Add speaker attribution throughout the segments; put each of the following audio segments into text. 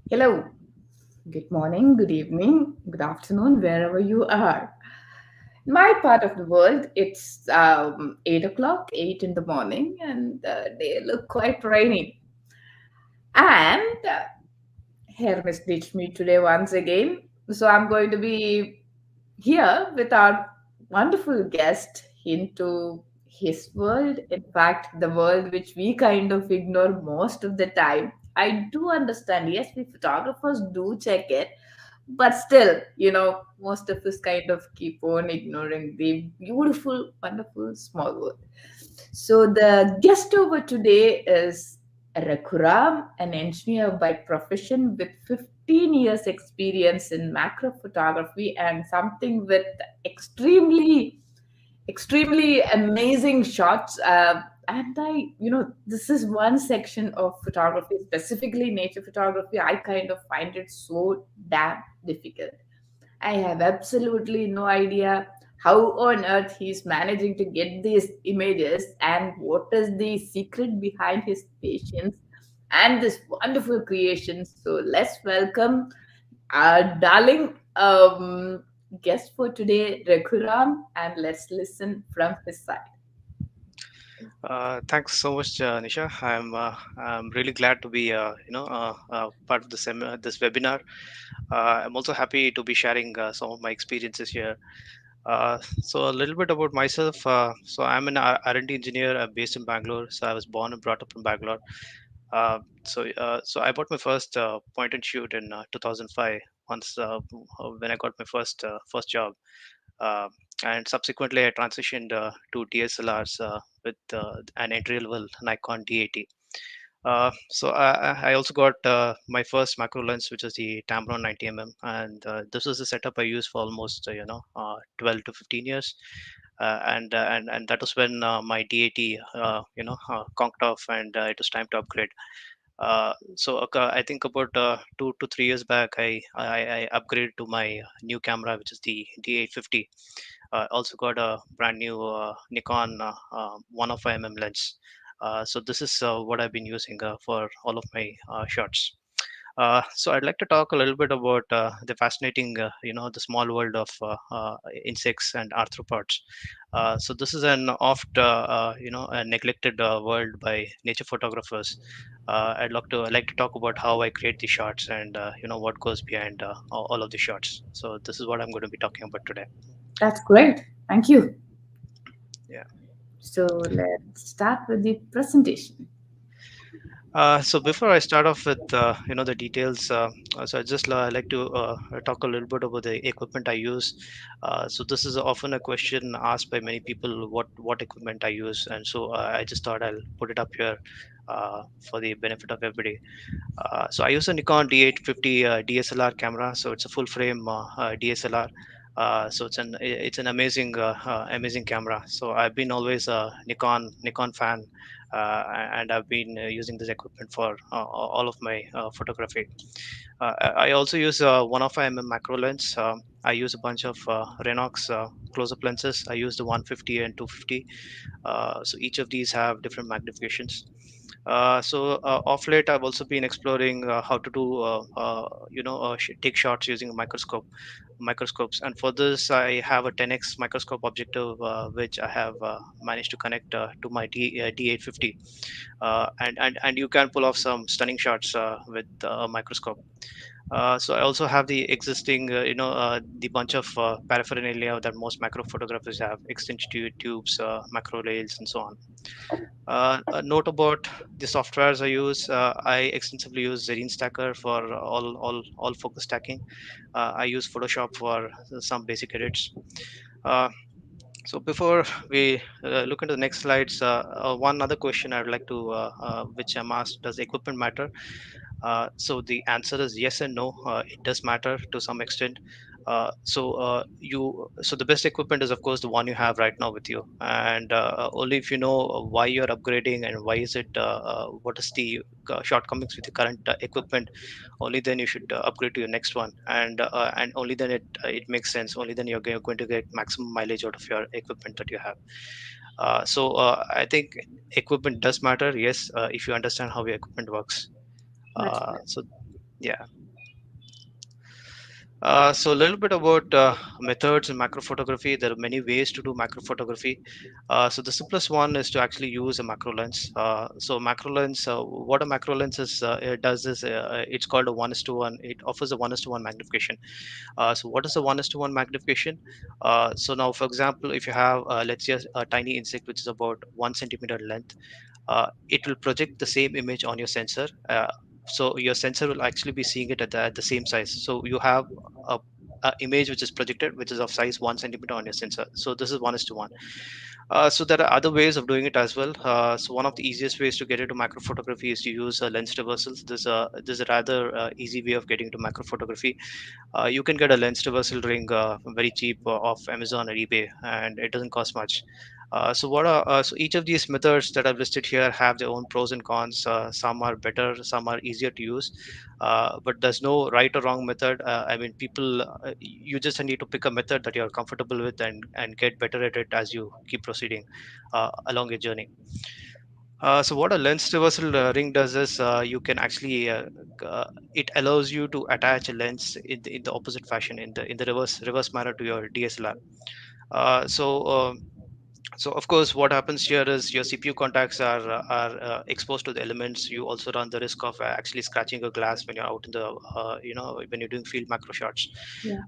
Speaker 1: Hello, good morning, good evening, good afternoon, wherever you are. In my part of the world, it's 8 o'clock, 8 in the morning, and they look quite rainy. And Hermes ditched me today once again. So I'm going to be here with our wonderful guest into his world. In fact, the world which we kind of ignore most of the time. I do understand, yes, we photographers do check it, but still, most of us kind of keep on ignoring the beautiful, wonderful small world. So the guest over today is Raghuram, an engineer by profession with 15 years experience in macro photography and something with extremely extremely amazing shots. And this is one section of photography, specifically nature photography. I kind of find it so damn difficult. I have absolutely no idea how on earth he's managing to get these images and what is the secret behind his patience and this wonderful creation. So let's welcome our darling guest for today, Raghuram, and let's listen from his side.
Speaker 2: Thanks so much, Nisha. I'm really glad to be part of this webinar. I'm also happy to be sharing some of my experiences here. So a little bit about myself. So I'm an R&D engineer based in Bangalore. So I was born and brought up in Bangalore. So I bought my first point and shoot in 2005. Once when I got my first job, uh, and subsequently I transitioned to DSLRs with an entry-level Nikon D80. So I also got my first macro lens, which is the Tamron 90 and this was the setup I used for almost 12 to 15 years. And that was when my D80 conked off, and it was time to upgrade. I think about 2 to 3 years back, I upgraded to my new camera, which is the D850. Also got a brand new Nikon 105 lens. So this is what I've been using for all of my shots. So I'd like to talk a little bit about the fascinating, the small world of insects and arthropods. So this is an a neglected world by nature photographers. I'd like to talk about how I create the shots and what goes behind all of the shots. So this is what I'm going to be talking about today.
Speaker 1: That's great. Thank you.
Speaker 2: Yeah.
Speaker 1: So let's start with the presentation.
Speaker 2: So before I start off with the details, so I just like to talk a little bit about the equipment I use. So this is often a question asked by many people: what equipment I use, and so I just thought I'll put it up here for the benefit of everybody. So I use a Nikon D850 DSLR camera. So it's a full frame DSLR. So it's an amazing camera. So I've been always a Nikon fan, and I've been using this equipment for all of my photography. I also use 105 macro lens. I use a bunch of Renox close-up lenses. I use the 150 and 250. So each of these have different magnifications. Off late, I've also been exploring how to do take shots using a microscopes. And for this, I have a 10x microscope objective, which I have managed to connect to my D850, and you can pull off some stunning shots with a microscope. So I also have the existing, the bunch of paraphernalia that most macro photographers have: extension tubes, macro rails, and so on. A note about the softwares I use: I extensively use Zerine Stacker for all focus stacking. I use Photoshop for some basic edits. Uh, so before we look into the next slides, one other question I'd like to, which I'm asked: does equipment matter? So the answer is yes and no. It does matter to some extent. So the best equipment is of course the one you have right now with you, and only if you know why you're upgrading and why is it, what is the shortcomings with the current equipment, only then you should upgrade to your next one, and only then it makes sense. Only then you're going to get maximum mileage out of your equipment that you have. I think equipment does matter, yes, if you understand how your equipment works.
Speaker 1: Much
Speaker 2: uh,
Speaker 1: better.
Speaker 2: so yeah. So a little bit about methods in macro photography. There are many ways to do macro photography. So the simplest one is to actually use a macro lens. So macro lens, what a macro lens is, it does is it's called a 1:1. It offers a 1:1 magnification. So what is a 1:1 magnification? So now, for example, if you have let's say a tiny insect which is about 1 centimeter length, it will project the same image on your sensor. So your sensor will actually be seeing it at the same size. So you have a, a image which is projected, which is of size 1 centimeter on your sensor. So this is 1:1. So there are other ways of doing it as well. So one of the easiest ways to get into macro photography is to use lens reversals. There's a rather easy way of getting into macro photography. You can get a lens reversal ring very cheap off Amazon or eBay, and it doesn't cost much. So each of these methods that I've listed here have their own pros and cons. Some are better, some are easier to use, but there's no right or wrong method. I mean, you just need to pick a method that you're comfortable with and get better at it as you keep proceeding along your journey. So what a lens reversal ring does is you can actually it allows you to attach a lens in the opposite fashion, in the reverse manner to your DSLR. Uh, so uh, so of course, what happens here is your CPU contacts are exposed to the elements. You also run the risk of actually scratching a glass when you're out in the when you're doing field macro shots.
Speaker 1: Yeah.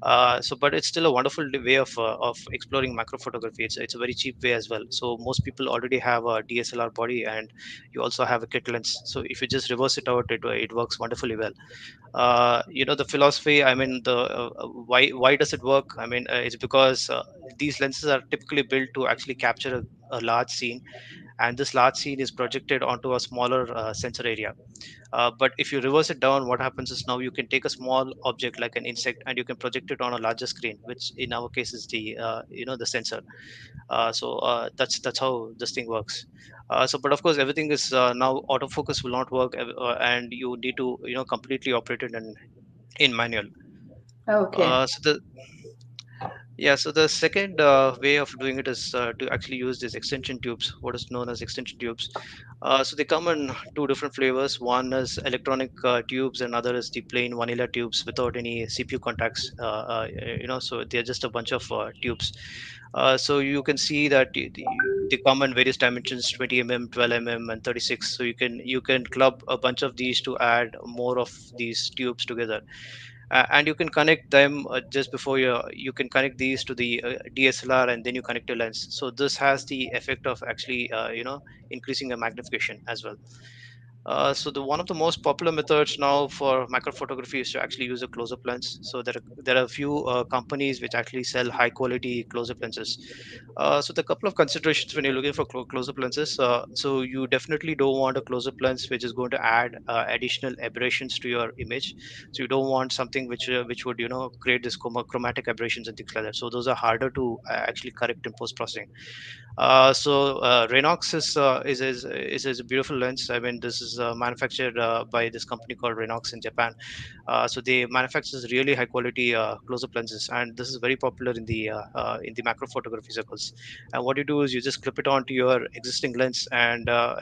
Speaker 2: But it's still a wonderful way of exploring macro photography. It's a very cheap way as well. So most people already have a DSLR body, and you also have a kit lens. So if you just reverse it out, it works wonderfully well. The philosophy, I mean, the why does it work? I mean, it's because these lenses are typically built to actually capture a large scene, and this large scene is projected onto a smaller sensor area. But if you reverse it down, what happens is now you can take a small object like an insect and you can project it on a larger screen, which in our case is the sensor. That's how this thing works. But of course, everything is now autofocus will not work, and you need to completely operate it in manual.
Speaker 1: Okay.
Speaker 2: Uh, so the so the second way of doing it is to actually use these extension tubes, what is known as extension tubes. So they come in two different flavors. One is electronic tubes, and other is the plain vanilla tubes without any CPU contacts. So they're just a bunch of tubes. So you can see that they come in various dimensions: 20 mm, 12 mm, and 36. So you can club a bunch of these to add more of these tubes together, and you can connect them just before you can connect these to the DSLR, and then you connect your lens. So this has the effect of actually increasing the magnification as well. So the one of the most popular methods now for macro photography is to actually use a close-up lens. So there are a few companies which actually sell high quality close-up lenses. So the couple of considerations when you're looking for close-up lenses. So you definitely don't want a close-up lens which is going to add additional aberrations to your image. So you don't want something which would create this chromatic aberrations and things like that. So those are harder to actually correct in post processing. Renox is a beautiful lens. I mean, this is manufactured by this company called Renox in Japan. So they manufacture really high quality close-up lenses, and this is very popular in the macro photography circles. And what you do is you just clip it onto your existing lens, and the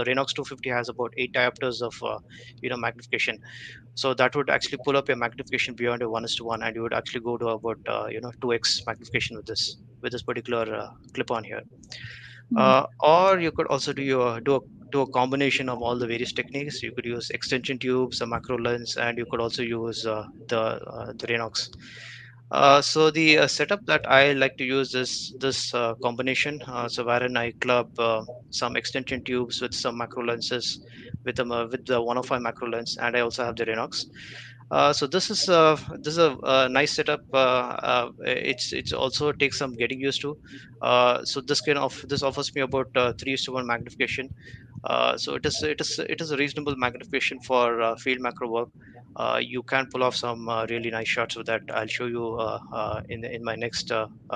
Speaker 2: Renox 250 has about 8 diopters of magnification. So that would actually pull up your magnification beyond a 1:1, and you would actually go to about 2x magnification with this particular clip on here.
Speaker 1: Hmm.
Speaker 2: Or you could also do a combination of all the various techniques. You could use extension tubes, a macro lens, and you could also use the Renox. So the setup that I like to use is this combination. So wherein I club some extension tubes with some macro lenses with the 105 macro lens, and I also have the Renox. So this is a nice setup. It's also takes some getting used to. So this offers me about 3:1 magnification. So it is a reasonable magnification for field macro work. You can pull off some really nice shots with that. I'll show you in my next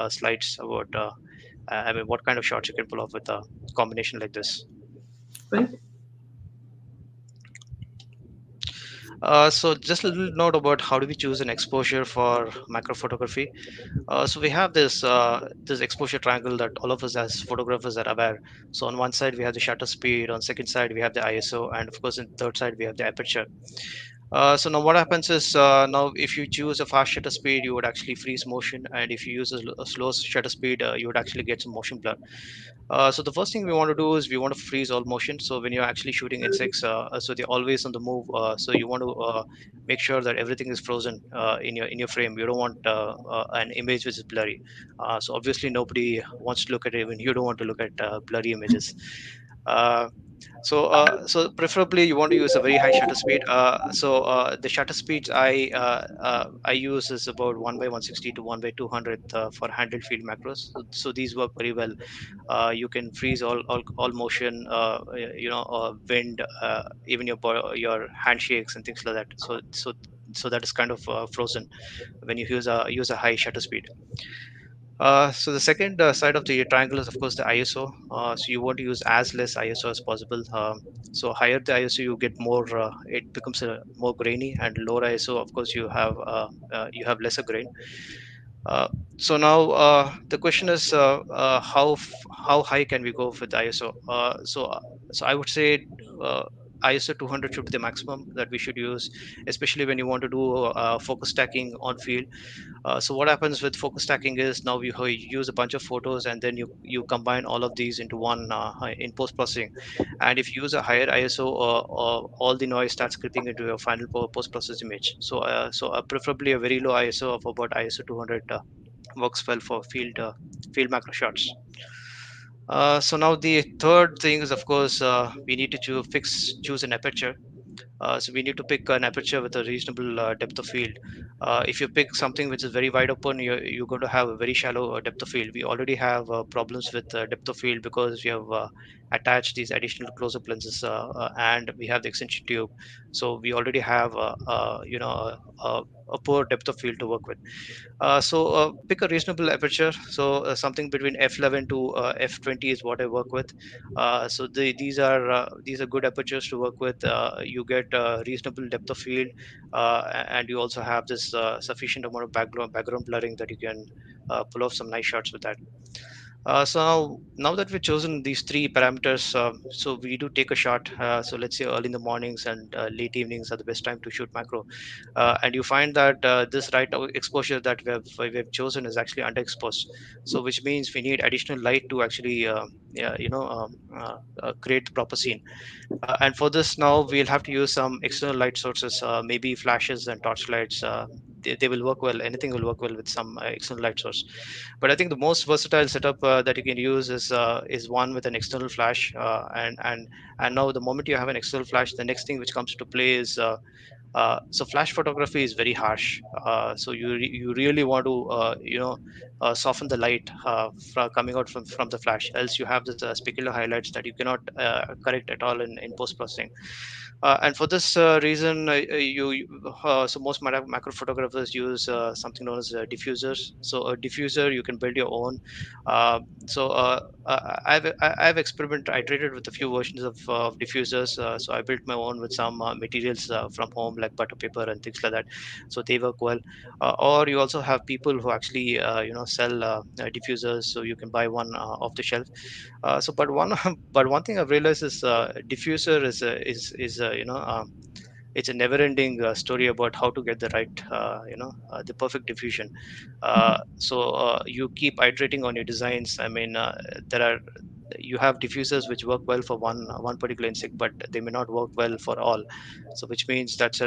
Speaker 2: slides about I mean what kind of shots you can pull off with a combination like this.
Speaker 1: Great.
Speaker 2: So just a little note about how do we choose an exposure for macro photography. So we have this exposure triangle that all of us as photographers are aware. So on one side we have the shutter speed, on second side we have the ISO, and of course in third side we have the aperture. So now what happens is, now if you choose a fast shutter speed, you would actually freeze motion, and if you use a slow shutter speed, you would actually get some motion blur. So the first thing we want to do is we want to freeze all motion. So when you're actually shooting insects, so they're always on the move. So you want to make sure that everything is frozen in your frame. You don't want an image which is blurry. So obviously nobody wants to look at it when you don't want to look at blurry images. Uh, so preferably you want to use a very high shutter speed. The shutter speeds I use is about 1 by 160 to 1 by 200 for handled field macros. So these work very well. You can freeze all motion, wind, even your handshakes and things like that. So that is kind of frozen when you use a high shutter speed. So the second side of the triangle is of course the ISO. So you want to use as less ISO as possible. So higher the ISO, you get more. It becomes more grainy, and lower ISO, of course, you have lesser grain. Uh, so now the question is, how high can we go with the ISO? So I would say ISO 200 should be the maximum that we should use, especially when you want to do focus stacking on field. So what happens with focus stacking is now you use a bunch of photos, and then you combine all of these into one in post processing. And if you use a higher ISO, all the noise starts creeping into your final post process image. So preferably a very low ISO of about ISO 200 works well for field macro shots. So now the third thing is, of course, we need to choose an aperture. So we need to pick an aperture with a reasonable depth of field. If you pick something which is very wide open, you're going to have a very shallow depth of field. We already have problems with depth of field because we have attached these additional close-up lenses, and we have the extension tube. So we already have a poor depth of field to work with. So pick a reasonable aperture. So something between f11 to f20 is what I work with. These are good apertures to work with. You get reasonable depth of field, and you also have this sufficient amount of background blurring that you can pull off some nice shots with that. So now that we've chosen these three parameters, so we do take a shot. So let's say early in the mornings and late evenings are the best time to shoot macro. And you find that this exposure that we have chosen is actually underexposed. So which means we need additional light to actually create the proper scene. And for this, now we'll have to use some external light sources, maybe flashes and torchlights. They will work well. Anything will work well with some external light source. But I think the most versatile setup that you can use is one with an external flash. And now the moment you have an external flash, the next thing which comes to play is so flash photography is very harsh. So you really want to soften the light coming out from the flash. Else you have this specular highlights that you cannot correct at all in post processing. And for this reason, so most macro photographers use something known as diffusers. So a diffuser you can build your own. Uh, I've iterated with a few versions of diffusers. So I built my own with some materials from home like butter paper and things like that. So they work well. Or you also have people who actually sell diffusers, so you can buy one off the shelf. But one thing I've realized is diffuser is it's a never-ending story about how to get the right, the perfect diffusion. You keep iterating on your designs. I mean, there are you have diffusers which work well for one particular insect, but they may not work well for all. So which means that's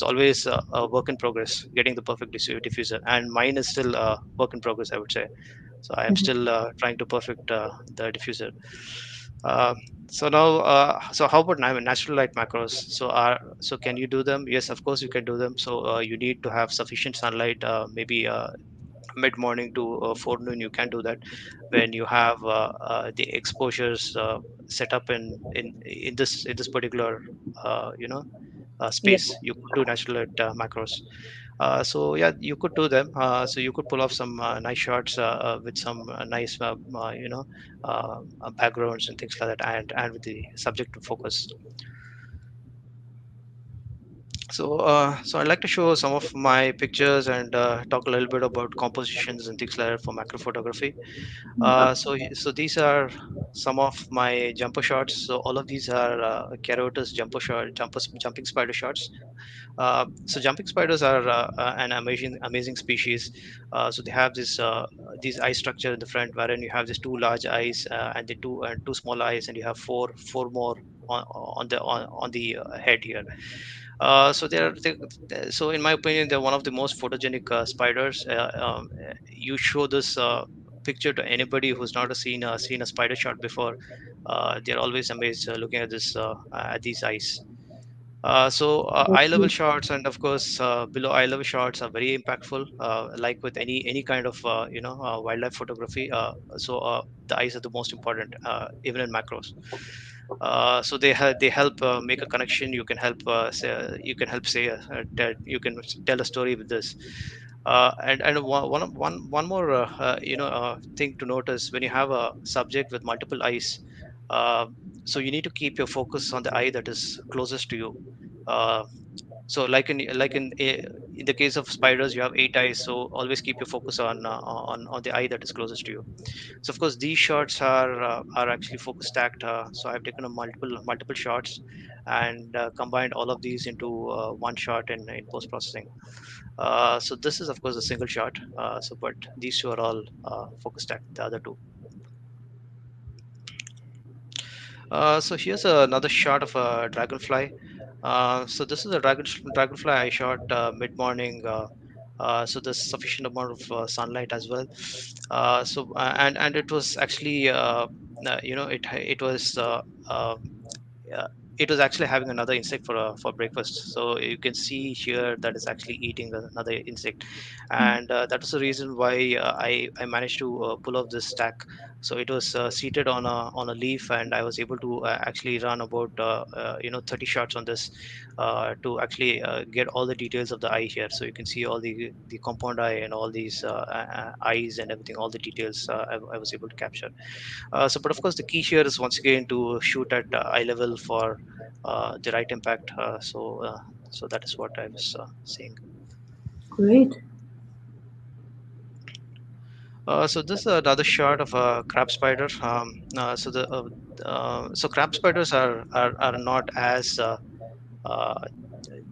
Speaker 2: always a work in progress, getting the perfect diffuser. And mine is still a work in progress, I would say. So I am still trying to perfect the diffuser. Uh, so how about natural light macros? So can you do them? Yes, of course you can do them. So you need to have sufficient sunlight, maybe mid morning to forenoon. You can do that when you have the exposures set up in this particular
Speaker 1: Yeah.
Speaker 2: space. You could do natural light macros. So yeah, you could do them. So you could pull off some nice shots with some nice, backgrounds and things like that, and with the subject to focus. So I'd like to show some of my pictures and talk a little bit about compositions and things like that for macro photography. So these are some of my jumper shots. So all of these are Carotus jumping spider shots. So jumping spiders are an amazing species. So they have these eye structure in the front, wherein you have these two large eyes and the two small eyes, and you have four more on the head here. So in my opinion, they're one of the most photogenic spiders. You show this picture to anybody who's not seen a spider shot before. They're always amazed looking at this at these eyes. Eye level
Speaker 1: Okay.
Speaker 2: shots and of course below eye level shots are very impactful. Like with any kind of wildlife photography. The eyes are the most important, even in macros. They help make a connection. You can help say you can tell a story with this. And one more thing to notice when you have a subject with multiple eyes. Uh, so you need to keep your focus on the eye that is closest to you. Uh, so in the case of spiders, you have eight eyes. So always keep your focus on the eye that is closest to you. So of course, these shots are actually focus stacked. So I've taken a multiple shots and combined all of these into one shot in post processing. So this is of course a single shot. But these two are all focus stacked. The other two. So here's another shot of a dragonfly. So this is a dragonfly I shot mid morning. So there's sufficient amount of sunlight as well. And it was actually uh, uh, it was actually having another insect for breakfast. So you can see here that it's actually eating another insect, and that was the reason why I managed to pull off this stack. So it was seated on a leaf, and I was able to actually run about 30 shots on this to actually get all the details of the eye here. So you can see all the compound eye and all these eyes and everything, all the details I was able to capture. But of course, the key here is once again to shoot at eye level for the right impact. So that is what I was saying.
Speaker 1: Great.
Speaker 2: So this is another shot of a crab spider. So crab spiders are not as uh,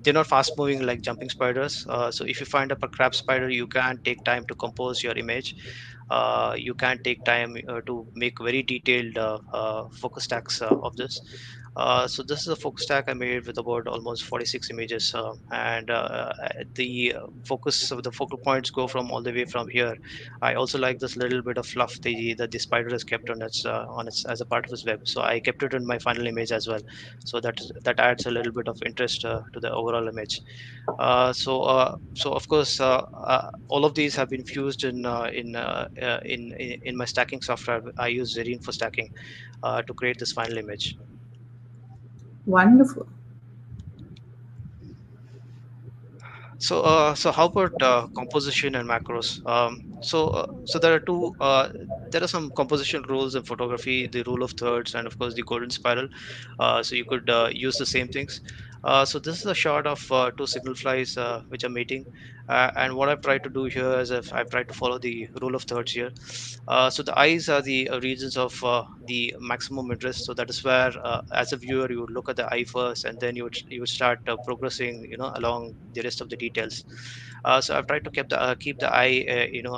Speaker 2: they're not fast moving like jumping spiders. So if you find up a crab spider, you can take time to compose your image. You can take time to make very detailed focus stacks of this. So this is a focus stack I made with about almost 46 images, and the focus of the focal points go from all the way from here. I also like this little bit of fluff that the spider has kept on its as a part of its web. So I kept it in my final image as well. So that adds a little bit of interest to the overall image. So of course, all of these have been fused in my stacking software. I use Zerine for stacking to create this final image.
Speaker 1: Wonderful.
Speaker 2: So how about composition and macros? So there are two. There are some composition rules in photography: the rule of thirds, and of course the golden spiral. So you could use the same things. So this is a shot of two signal flies which are mating, and what I've tried to do here is I've tried to follow the rule of thirds here. So the eyes are the regions of the maximum interest. So that is where, as a viewer, you would look at the eye first, and then you would start progressing, along the rest of the details. So I've tried to keep the eye,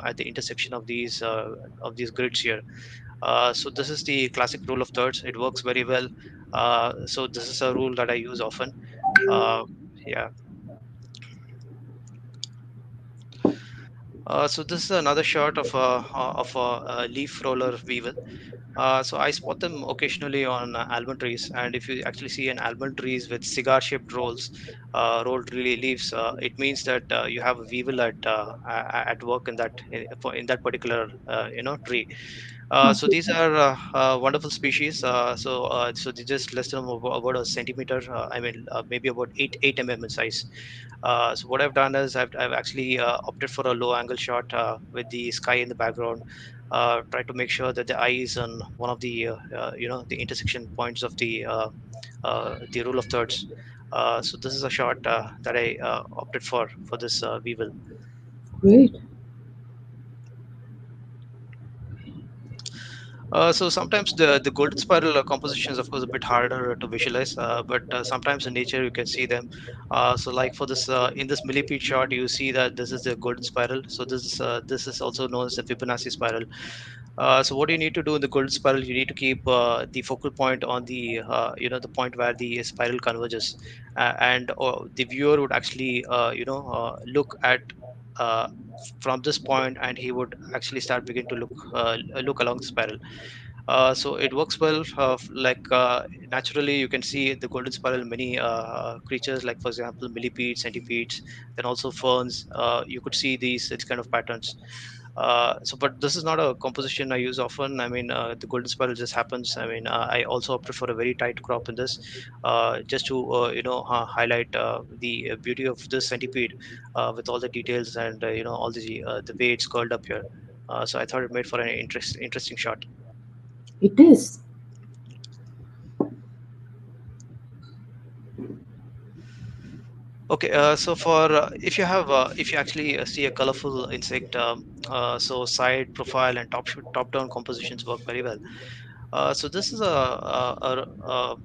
Speaker 2: at the intersection of these grids here. So this is the classic rule of thirds. It works very well. So this is a rule that I use often. Uh, yeah. So this is another shot of a leaf roller weevil. So I spot them occasionally on almond trees, and if you actually see an almond trees with cigar-shaped rolled really leaves, it means that you have a weevil at work in that particular tree. So
Speaker 1: Okay.
Speaker 2: these are wonderful species. So they just less than about a centimeter. I mean, maybe about eight mm in size. So what I've done is I've actually opted for a low angle shot with the sky in the background. try to make sure that the eye is on one of the the intersection points of the rule of thirds. So this is a shot that I opted for this weevil.
Speaker 1: Great.
Speaker 2: So sometimes the golden spiral composition is of course a bit harder to visualize, but sometimes in nature you can see them. So like for this in this millipede shot, you see that this is the golden spiral. So this is also known as the Fibonacci spiral. So what you need to do in the golden spiral, you need to keep the focal point on the the point where the spiral converges, and the viewer would actually look at uh, from this point, and he would actually start begin to look along the spiral. So it works well. Naturally, you can see the golden spiral in many creatures, like for example, millipedes, centipedes, then also ferns. You could see these kind of patterns. But this is not a composition I use often. I mean, the golden spiral just happens. I mean, I also opted for a very tight crop in this, just to highlight the beauty of this centipede with all the details and all the way it's curled up here. So I thought it made for an interesting shot.
Speaker 1: It is.
Speaker 2: Okay, so for if you actually see a colorful insect, so side profile and top down compositions work very well. So this is a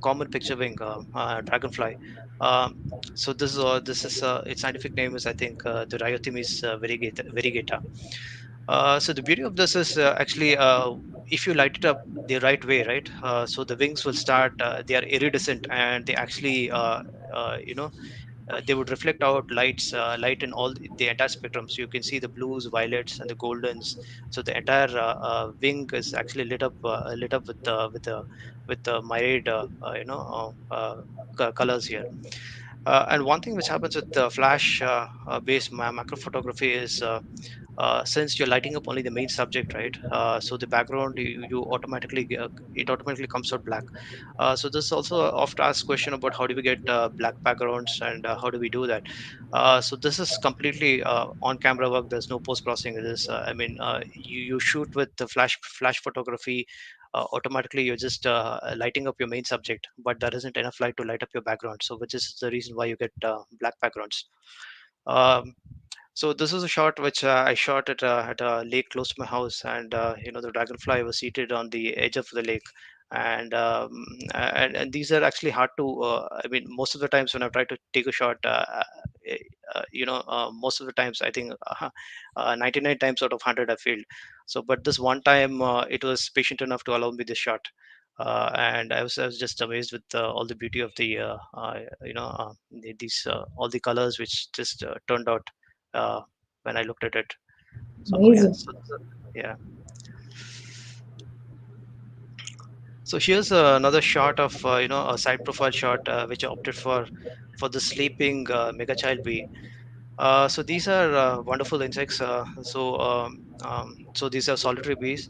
Speaker 2: common picture wing, dragonfly. Um, so this is its scientific name is, I think, the Ryothemis variegata. So the beauty of this is actually, if you light it up the right way, right? So the wings will start. They are iridescent, and they actually they would reflect out light in all the entire spectrum. So you can see the blues, violets, and the goldens. So the entire wing is actually lit up with the myriad colors here. And one thing which happens with flash based macro photography is, since you're lighting up only the main subject, right? So the background, you automatically it automatically comes out black. So this is also a oft asked question about how do we get black backgrounds, and how do we do that. So this is completely on camera work. There's no post processing. It is I mean, you shoot with the flash photography. Automatically you're just lighting up your main subject, but there isn't enough light to light up your background, so which is the reason why you get black backgrounds. um, so this is a shot which I shot at a lake close to my house, and the dragonfly was seated on the edge of the lake, and and these are actually hard to. I mean, most of the times when I try to take a shot, eh, most of the times I think 99 times out of 100 I failed. So, but this one time it was patient enough to allow me this shot. And I was just amazed with all the beauty of these all the colors which just turned out uh, when I looked at it. So yeah,
Speaker 1: Amazing.
Speaker 2: yeah. So here's another shot of a side profile shot which I opted for the sleeping Megachild Bee. So these are wonderful insects. So these are solitary bees.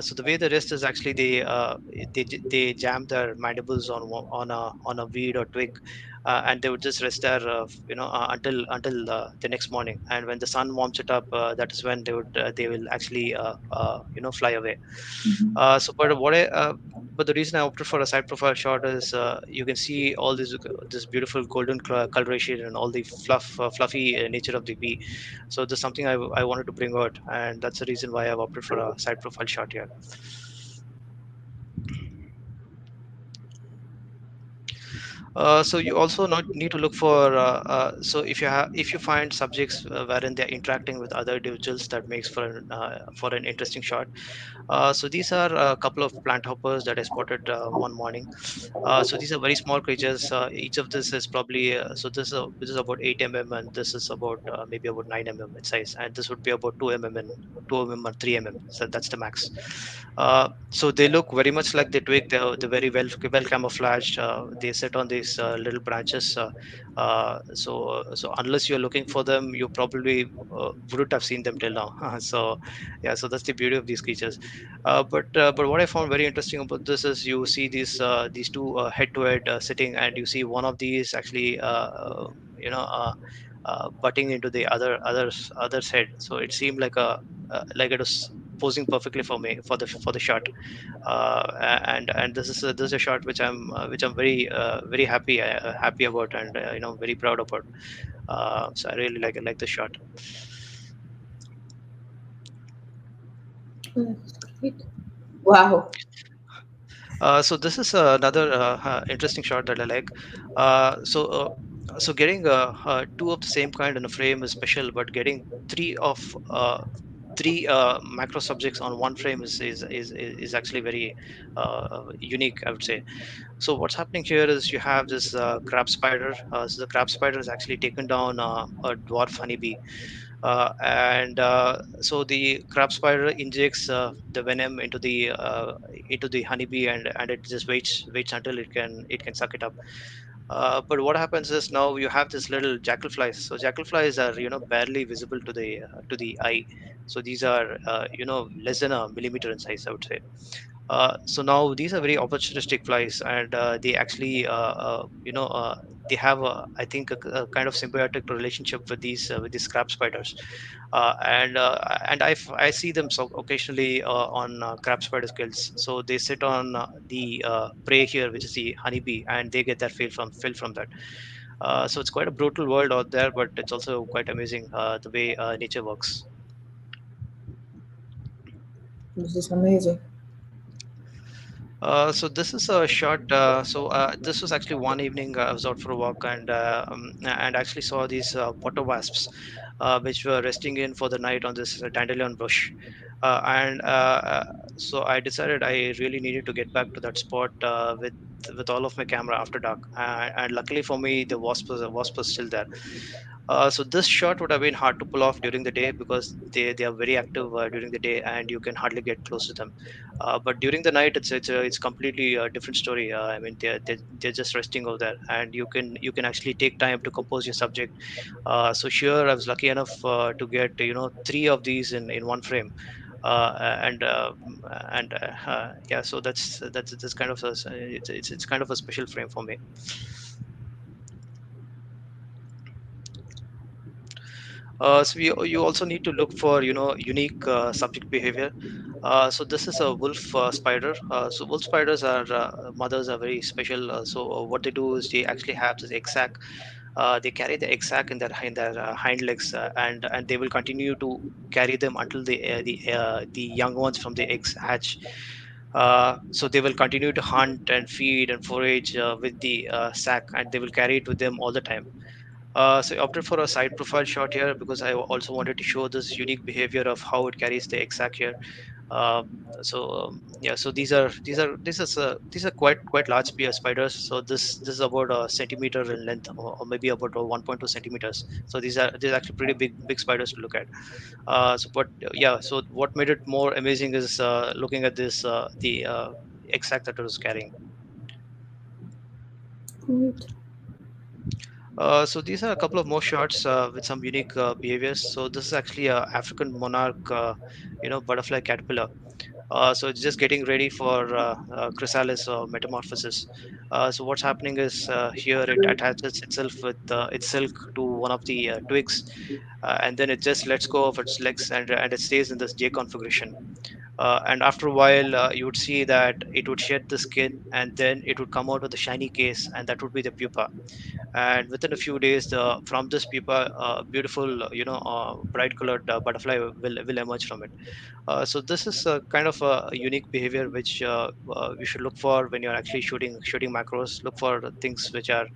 Speaker 2: So the way they rest is actually they jam their mandibles on a weed or twig, and they would just rest there, until the next morning. And when the sun warms it up, that is when they will actually fly away. So, but the reason I opted for a side profile shot is, you can see all this beautiful golden coloration and all the fluffy nature of the bee. So there's something I wanted to bring out, and that's the reason why I've opted for a side profile shot here. So you also not need to look for, so if you find subjects wherein they're interacting with other individuals, that makes for an interesting shot. So these are a couple of plant hoppers that I spotted one morning. So these are very small creatures. Each of this is probably, this is about 8 mm, and this is about maybe about 9 mm in size, and this would be about 2 mm and 2 mm or 3 mm. So that's the max. So they look very much like the twig. They're very well camouflaged. They sit on these little branches. So unless you're looking for them, you probably wouldn't have seen them till now. So yeah, so that's the beauty of these creatures. But what I found very interesting about this is you see these two head to head sitting, and you see one of these actually you know uh, butting into the other's head. So it seemed like it was posing perfectly for me for the shot. And this is a shot which I'm very happy about, and very proud about. So I really like the shot.
Speaker 1: That's great. Wow.
Speaker 2: So this is another interesting shot that I like. So getting two of the same kind in a frame is special, but getting three macro subjects on one frame is actually very unique, I would say. So what's happening here is you have this crab spider. So the crab spider has actually taken down a dwarf honeybee, and so the crab spider injects the venom into the honeybee, and it just waits until it can suck it up. But what happens is now you have this little jackalflies. So jackalflies are barely visible to the eye. So these are less than a millimeter in size, I would say. So now these are very opportunistic flies, and they actually, they have, I think, a kind of symbiotic relationship with these crab spiders, and I see them so occasionally on crab spider kills. So they sit on the prey here, which is the honeybee, and they get their fill from that. So it's quite a brutal world out there, but it's also quite amazing the way nature works.
Speaker 1: This is amazing.
Speaker 2: So this is a short. This was actually one evening I was out for a walk, and actually saw these water wasps, which were resting in for the night on this dandelion bush, and so I decided I really needed to get back to that spot with all of my camera after dark, and luckily for me, the wasp was still there. So this shot would have been hard to pull off during the day because they are very active during the day, and you can hardly get close to them. But during the night, it's completely a different story. I mean, they're just resting over there, and you can actually take time to compose your subject. So here, I was lucky enough to get three of these in one frame. Yeah, so that's kind of it's kind of a special frame for me. So you also need to look for unique subject behavior. So this is a wolf spider. So wolf spiders are mothers are very special. So what they do is they actually have this egg sac. They carry the egg sac in their hind legs, and they will continue to carry them until the young ones from the eggs hatch. So they will continue to hunt and feed and forage with the sack, and they will carry it with them all the time. So I opted for a side profile shot here because I also wanted to show this unique behavior of how it carries the exact here. Yeah, so these are quite large spiders. So this is about a centimeter in length, or maybe about 1.2 centimeters. So these are actually pretty big spiders to look at. Yeah, so what made it more amazing is looking at this the exact that it was carrying.
Speaker 1: Great.
Speaker 2: So these are a couple of more shots with some unique behaviors. So this is actually a African monarch, butterfly caterpillar. So it's just getting ready for chrysalis or metamorphosis. So what's happening is here it attaches itself with its silk to one of the twigs, and then it just lets go of its legs, and it stays in this J configuration. And after a while, you would see that it would shed the skin, and then it would come out with a shiny case, and that would be the pupa. And within a few days, from this pupa, beautiful bright colored butterfly will emerge from it. So this is kind of a unique behavior which you should look for when you're actually shooting macros. Look for the things which are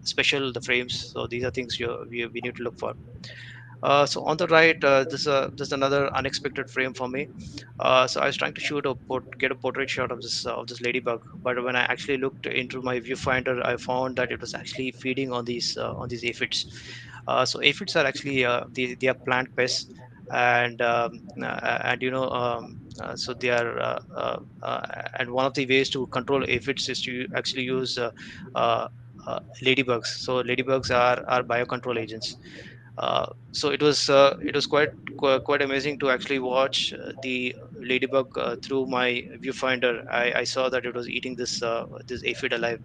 Speaker 2: special, the frames. So these are things we need to look for. So on the right, this is another unexpected frame for me. So I was trying to get a portrait shot of this ladybug, but when I actually looked into my viewfinder, I found that it was actually feeding on these aphids. So aphids are actually they are plant pests, and so they are and one of the ways to control aphids is to actually use uh, ladybugs. So ladybugs are biocontrol agents. So it was quite amazing to actually watch the ladybug through my viewfinder. I saw that it was eating this aphid alive.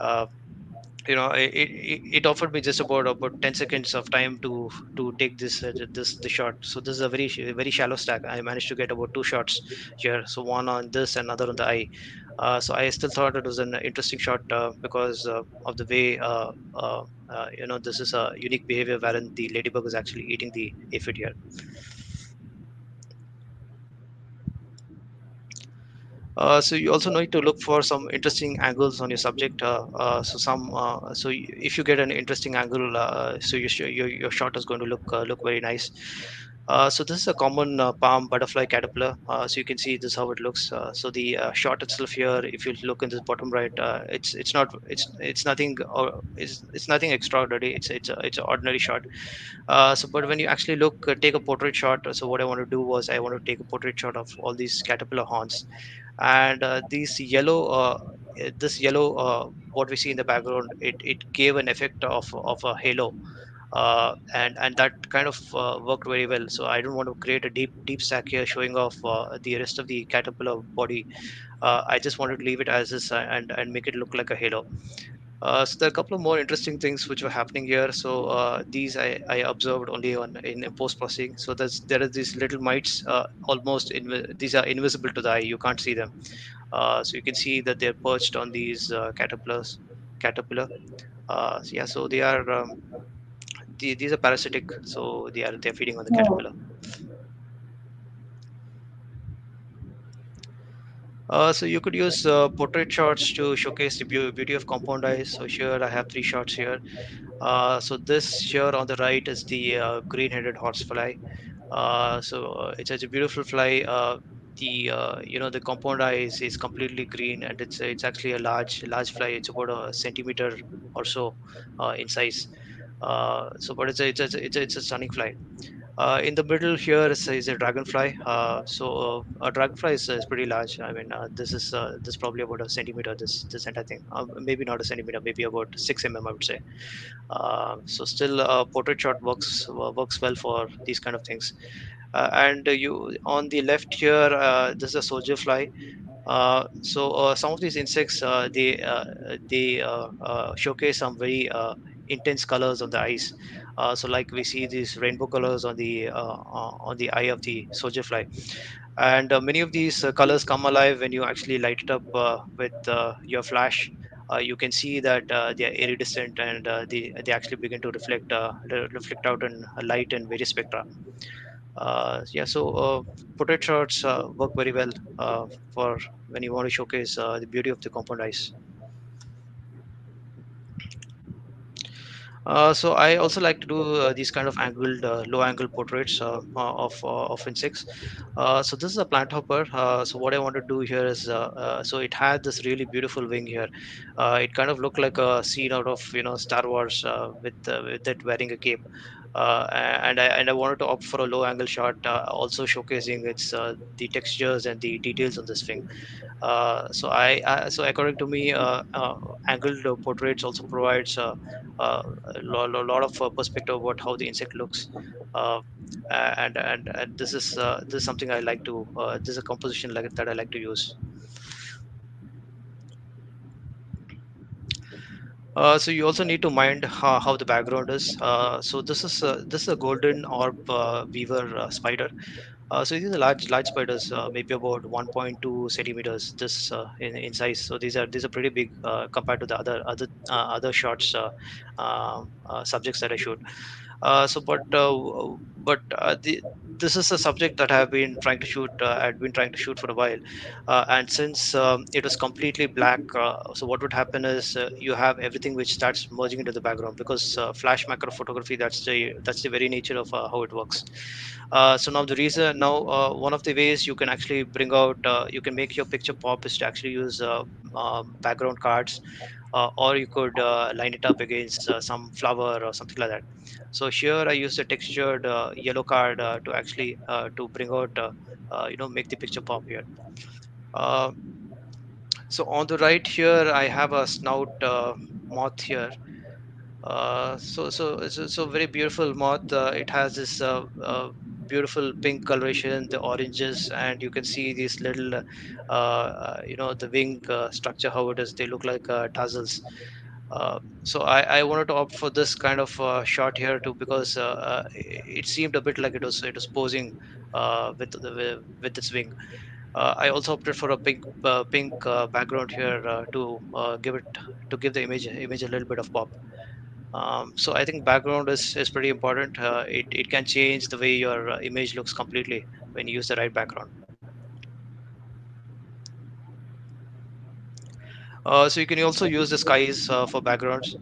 Speaker 2: Uh, it offered me just about 10 seconds of time to take the shot. So this is a very shallow stack. I managed to get about two shots here, so one on this and another on the eye. So I still thought it was an interesting shot, because of the way, this is a unique behavior wherein the ladybug is actually eating the aphid here. So you also need to look for some interesting angles on your subject. If you get an interesting angle, so your shot is going to look very nice. So this is a common palm butterfly caterpillar. So you can see this how it looks. So the shot itself here, if you look in this bottom right, it's not it's nothing, or it's nothing extraordinary. It's an ordinary shot. But when you actually take a portrait shot. So what I want to do was I want to take a portrait shot of all these caterpillar horns, and this yellow, what we see in the background, it gave an effect of a halo, and that kind of worked very well. So I don't want to create a deep stack here showing off the rest of the caterpillar body. I just wanted to leave it as is, and make it look like a halo. So there are a couple of more interesting things which were happening here. So these I observed only on in post processing. So there are these little mites, these are invisible to the eye. You can't see them. So you can see that they're perched on these caterpillar. Yeah, so these are parasitic. So they're feeding on the
Speaker 1: Oh,
Speaker 2: caterpillar. So you could use portrait shots to showcase the beauty of compound eyes. So here I have three shots here. So this here on the right is the green-headed horsefly. It's a beautiful fly. The compound eye is completely green, and it's actually a large fly. It's about a centimeter or so in size. But it's a stunning fly. In the middle here is a dragonfly. A dragonfly is pretty large. I mean, this is probably about a centimeter. This entire thing, maybe not a centimeter, maybe about 6 mm, I would say. So still, portrait shot works well for these kind of things. And you on the left here, this is a soldier fly. Some of these insects, they showcase some very intense colors on the eyes. So like we see these rainbow colors on the eye of the soldier fly, and many of these colors come alive when you actually light it up with your flash. You can see that they are iridescent, and they actually begin to reflect out in light and various spectra. Portrait shots work very well for when you want to showcase the beauty of the compound eyes. So I also like to do these kind of low angle portraits of insects. So this is a plant hopper. So what I want to do here is, so it had this really beautiful wing here. It kind of looked like a scene out of Star Wars, with it wearing a cape. And I wanted to opt for a low angle shot, also showcasing its the textures and the details on this wing. So according to me, angled portraits also provides lot of perspective about how the insect looks. Uh, and this is something I like to. This is a composition that I like to use. So you also need to mind how the background is. So this is a golden orb weaver spider. So these are large spiders, maybe about 1.2 centimeters this in size. So these are pretty big compared to the other shots, subjects that I shoot. This is a subject that I've been trying to shoot. I'd been trying to shoot for a while, and since it was completely black, so what would happen is you have everything which starts merging into the background, because flash macro photography, that's the very nature of how it works. So now the reason now one of the ways you can actually you can make your picture pop is to actually use background cards, or you could line it up against some flower or something like that. So here I use a textured yellow card to actually to bring out make the picture pop here. Uh, so on the right here I have a snout moth here. So very beautiful moth. It has this beautiful pink coloration, the oranges, and you can see these little the wing structure, how it is. They look like tassels. So I wanted to opt for this kind of shot here too, because it seemed a bit like it was posing with its wing. I also opted for a pink background here to give the image a little bit of pop. So I think background is pretty important. It can change the way your image looks completely when you use the right background. So you can also use the skies for backgrounds.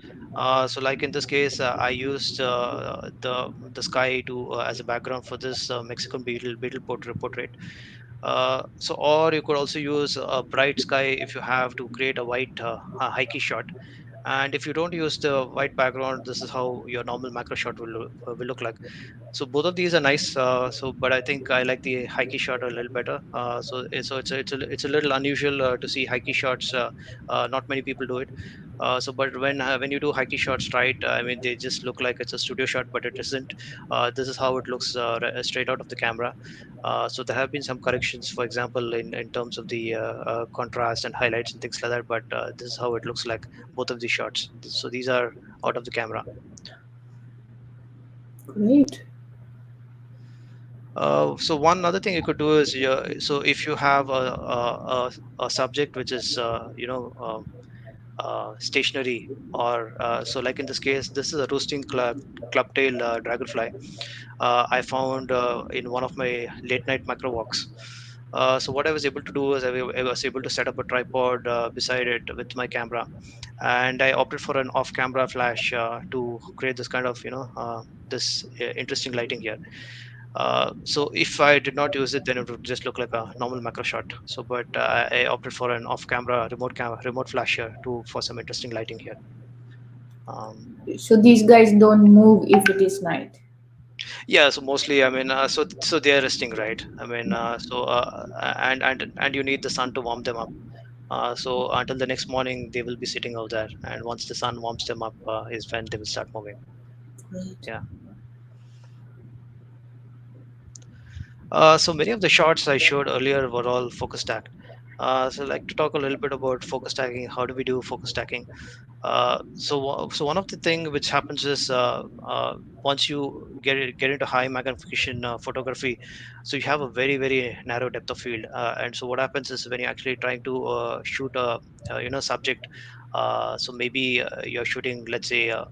Speaker 2: So like in this case, I used the sky to as a background for this Mexican beetle portrait. So or you could also use a bright sky if you have to create a white hikey shot. And if you don't use the white background, this is how your normal macro shot will look like. So both of these are nice. But I think I like the hikey shot a little better. So it's a little unusual to see hikey shots. Not many people do it. But when you do hikey shots right, I mean they just look like it's a studio shot, but it isn't. This is how it looks straight out of the camera. So there have been some corrections, for example, in terms of the contrast and highlights and things like that. But this is how it looks like, both of these shots. So these are out of the camera.
Speaker 1: Great.
Speaker 2: So one other thing you could do is, so if you have a subject which is stationary, or so like in this case, this is a roosting clubtail dragonfly. I found in one of my late night macro walks. So what I was able to do is I was able to set up a tripod beside it with my camera, and I opted for an off-camera flash to create this kind of this interesting lighting here. So if I did not use it, then it would just look like a normal macro shot. So, but I opted for an off-camera remote flasher to for some interesting lighting here. Um,
Speaker 1: So these guys don't move if it is night.
Speaker 2: yeah, so mostly, I mean, so they are resting, right? I mean, and you need the sun to warm them up. So until the next morning, they will be sitting out there, and once the sun warms them up, is when they will start moving.
Speaker 1: Great.
Speaker 2: Yeah. So many of the shots I showed earlier were all focus tagged. So I'd like to talk a little bit about focus tagging. How do we do focus tagging? So one of the thing which happens is, once you get into high magnification photography, so you have a very narrow depth of field. And so what happens is, when you're actually trying to shoot a subject, so maybe you're shooting, let's say, a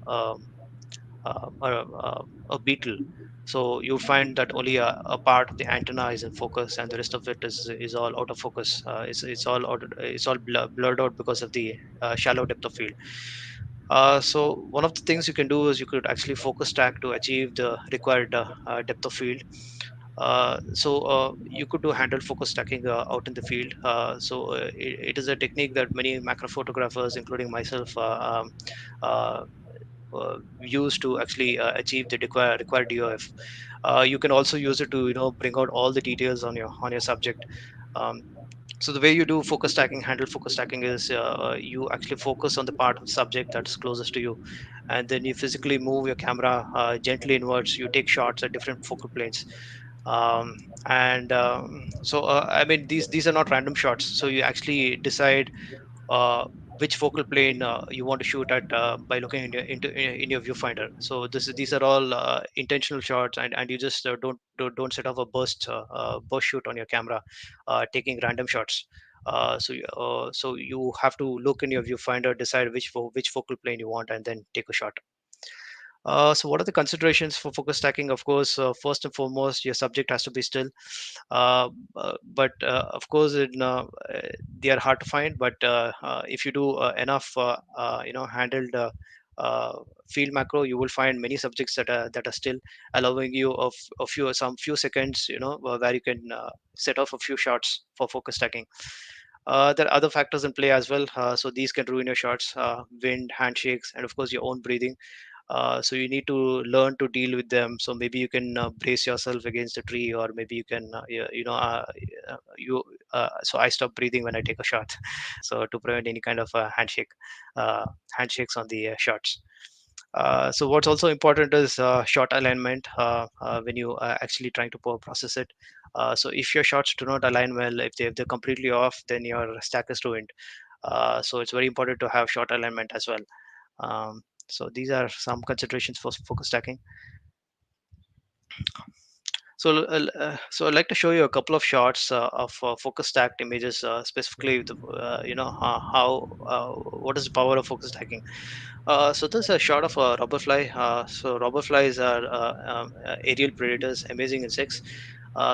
Speaker 2: beetle. So you find that only a part of the antenna is in focus, and the rest of it is all out of focus. It's all blurred out because of the shallow depth of field. So one of the things you can do is you could actually focus tag to achieve the required depth of field. You could do handle focus stacking out in the field. It is a technique that many macro photographers, including myself, uh, use to actually achieve the required DOF. You can also use it to bring out all the details on your subject. Um, so the way you do focus stacking, handle focus stacking, is you actually focus on the part of the subject that's closest to you, and then you physically move your camera gently inwards. You take shots at different focal planes. And I mean, these are not random shots. So you actually decide uh, which focal plane you want to shoot at by looking in your viewfinder. So these are all intentional shots, and you just don't set off a burst shoot on your camera, taking random shots. So you have to look in your viewfinder, decide which focal plane you want, and then take a shot. So what are the considerations for focus stacking? Of course, first and foremost, your subject has to be still. But of course, they are hard to find. But if you do enough, handled field macro, you will find many subjects that are still, allowing you some few seconds, where you can set off a few shots for focus stacking. There are other factors in play as well. So these can ruin your shots: wind, handshakes, and of course your own breathing. So you need to learn to deal with them. So maybe you can brace yourself against a tree, or maybe you can you so I stop breathing when I take a shot, so to prevent any kind of uh, handshakes on the shots. So what's also important is shot alignment when you actually trying to process it. So if your shots do not align well, if they're completely off, then your stack is ruined. So it's very important to have shot alignment as well. So these are some considerations for focus stacking. So I'd like to show you a couple of shots of focus stacked images, specifically how what is the power of focus stacking. So this is a shot of a robberfly. So robberflies are aerial predators, amazing insects.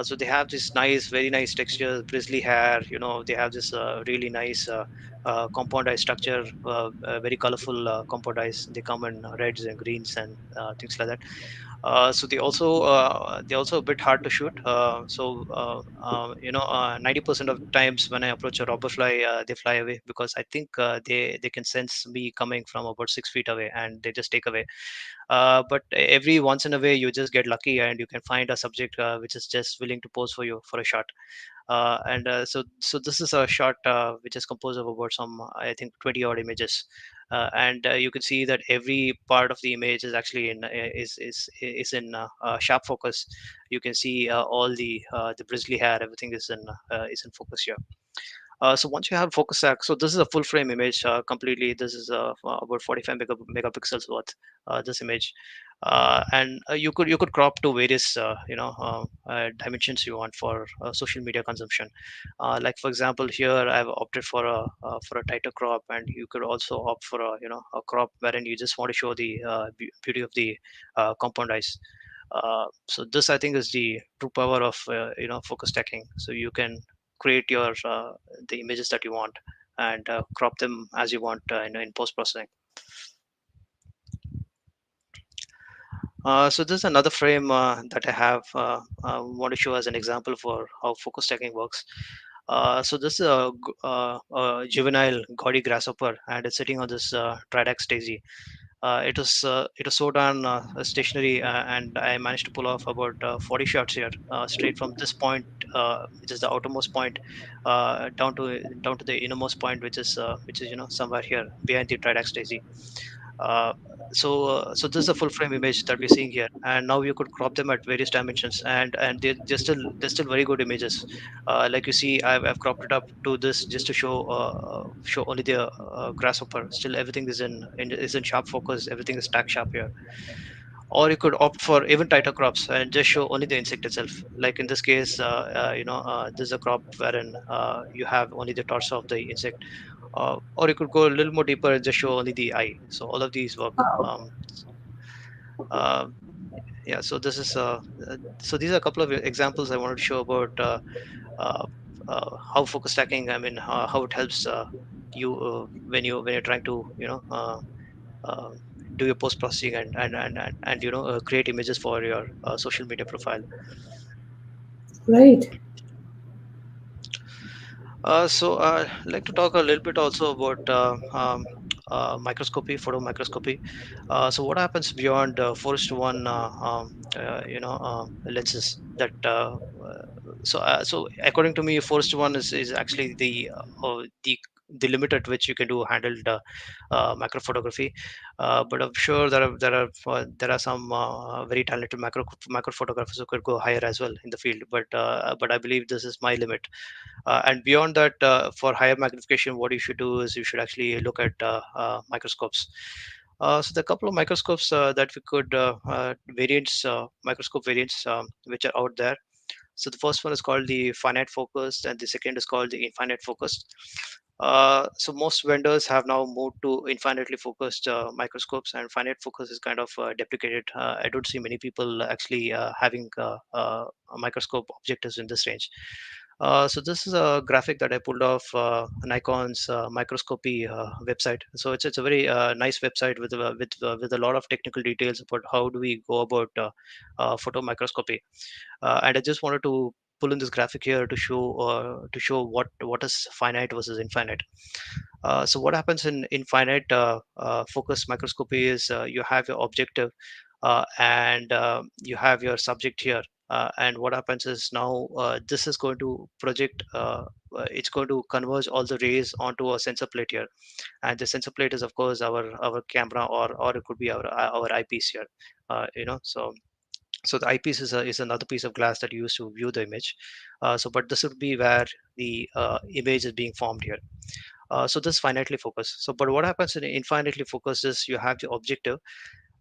Speaker 2: So they have this nice, very nice texture, bristly hair. They have this really nice compound eye structure, very colorful compound eyes. They come in reds and greens and things like that. So they also a bit hard to shoot. 90% of times when I approach a robberfly, they fly away because I think they can sense me coming from about 6 feet away, and they just take away. But every once in a way, you just get lucky and you can find a subject which is just willing to pose for you for a shot. And so this is a shot which is composed of about some, I think, 20 odd images, and you can see that every part of the image is actually in sharp focus. You can see all the bristly hair, everything is in focus here. So once you have focus stack, so this is a full frame image completely. This is about 45 megapixels worth, this image, and you could crop to various dimensions you want for social media consumption. Like for example, here I've opted for a tighter crop, and you could also opt for a crop wherein you just want to show the beauty of the compound eyes. So this, I think, is the true power of focus stacking. So you can create your the images that you want and crop them as you want in post processing. So this is another frame that I have want to show as an example for how focus stacking works. So this is a juvenile gaudy grasshopper, and it's sitting on this Tridax daisy. It was so done stationary, and I managed to pull off about 40 shots here, straight from this point, which is the outermost point, down to the innermost point, which is somewhere here behind the Tridax daisy. Uh, so this is a full frame image that we're seeing here, and now you could crop them at various dimensions, and they're still very good images. Like you see, I've cropped it up to this just to show only the grasshopper. Still, everything is in sharp focus. Everything is stack sharp here. Or you could opt for even tighter crops and just show only the insect itself. Like in this case, this is a crop wherein you have only the torso of the insect. Or you could go a little more deeper and just show only the eye. So all of these work.
Speaker 1: Wow.
Speaker 2: Uh, yeah. So these are a couple of examples I wanted to show about uh, how focus stacking. I mean, how it helps you when you're trying to uh, do your post processing and create images for your social media profile.
Speaker 1: Right.
Speaker 2: I'd like to talk a little bit also about microscopy, photo microscopy. So what happens beyond forest one lenses that so according to me, forest one is actually the limit at which you can do handled macro photography. But I'm sure there are some very talented macro photographers who could go higher as well in the field. But I believe this is my limit. And beyond that, for higher magnification, what you should do is you should actually look at microscopes. So there are a couple of microscopes that we could variants, microscope variants, which are out there. So the first one is called the finite focused, and the second is called the infinite focused. So most vendors have now moved to infinitely focused microscopes, and finite focus is kind of deprecated. I don't see many people actually having microscope objectives in this range. So this is a graphic that I pulled off Nikon's microscopy website. So it's a very nice website with a lot of technical details about how do we go about photo microscopy. And I just wanted to pull in this graphic here to show what is finite versus infinite. So what happens in infinite focus microscopy is you have your objective and you have your subject here. And what happens is now this is going to project, it's going to converge all the rays onto a sensor plate here. And the sensor plate is, of course, our camera, or it could be our eyepiece here. So the eyepiece is another piece of glass that you use to view the image. But this would be where the image is being formed here. So this is finitely focused. So but what happens in infinitely focused is you have the objective,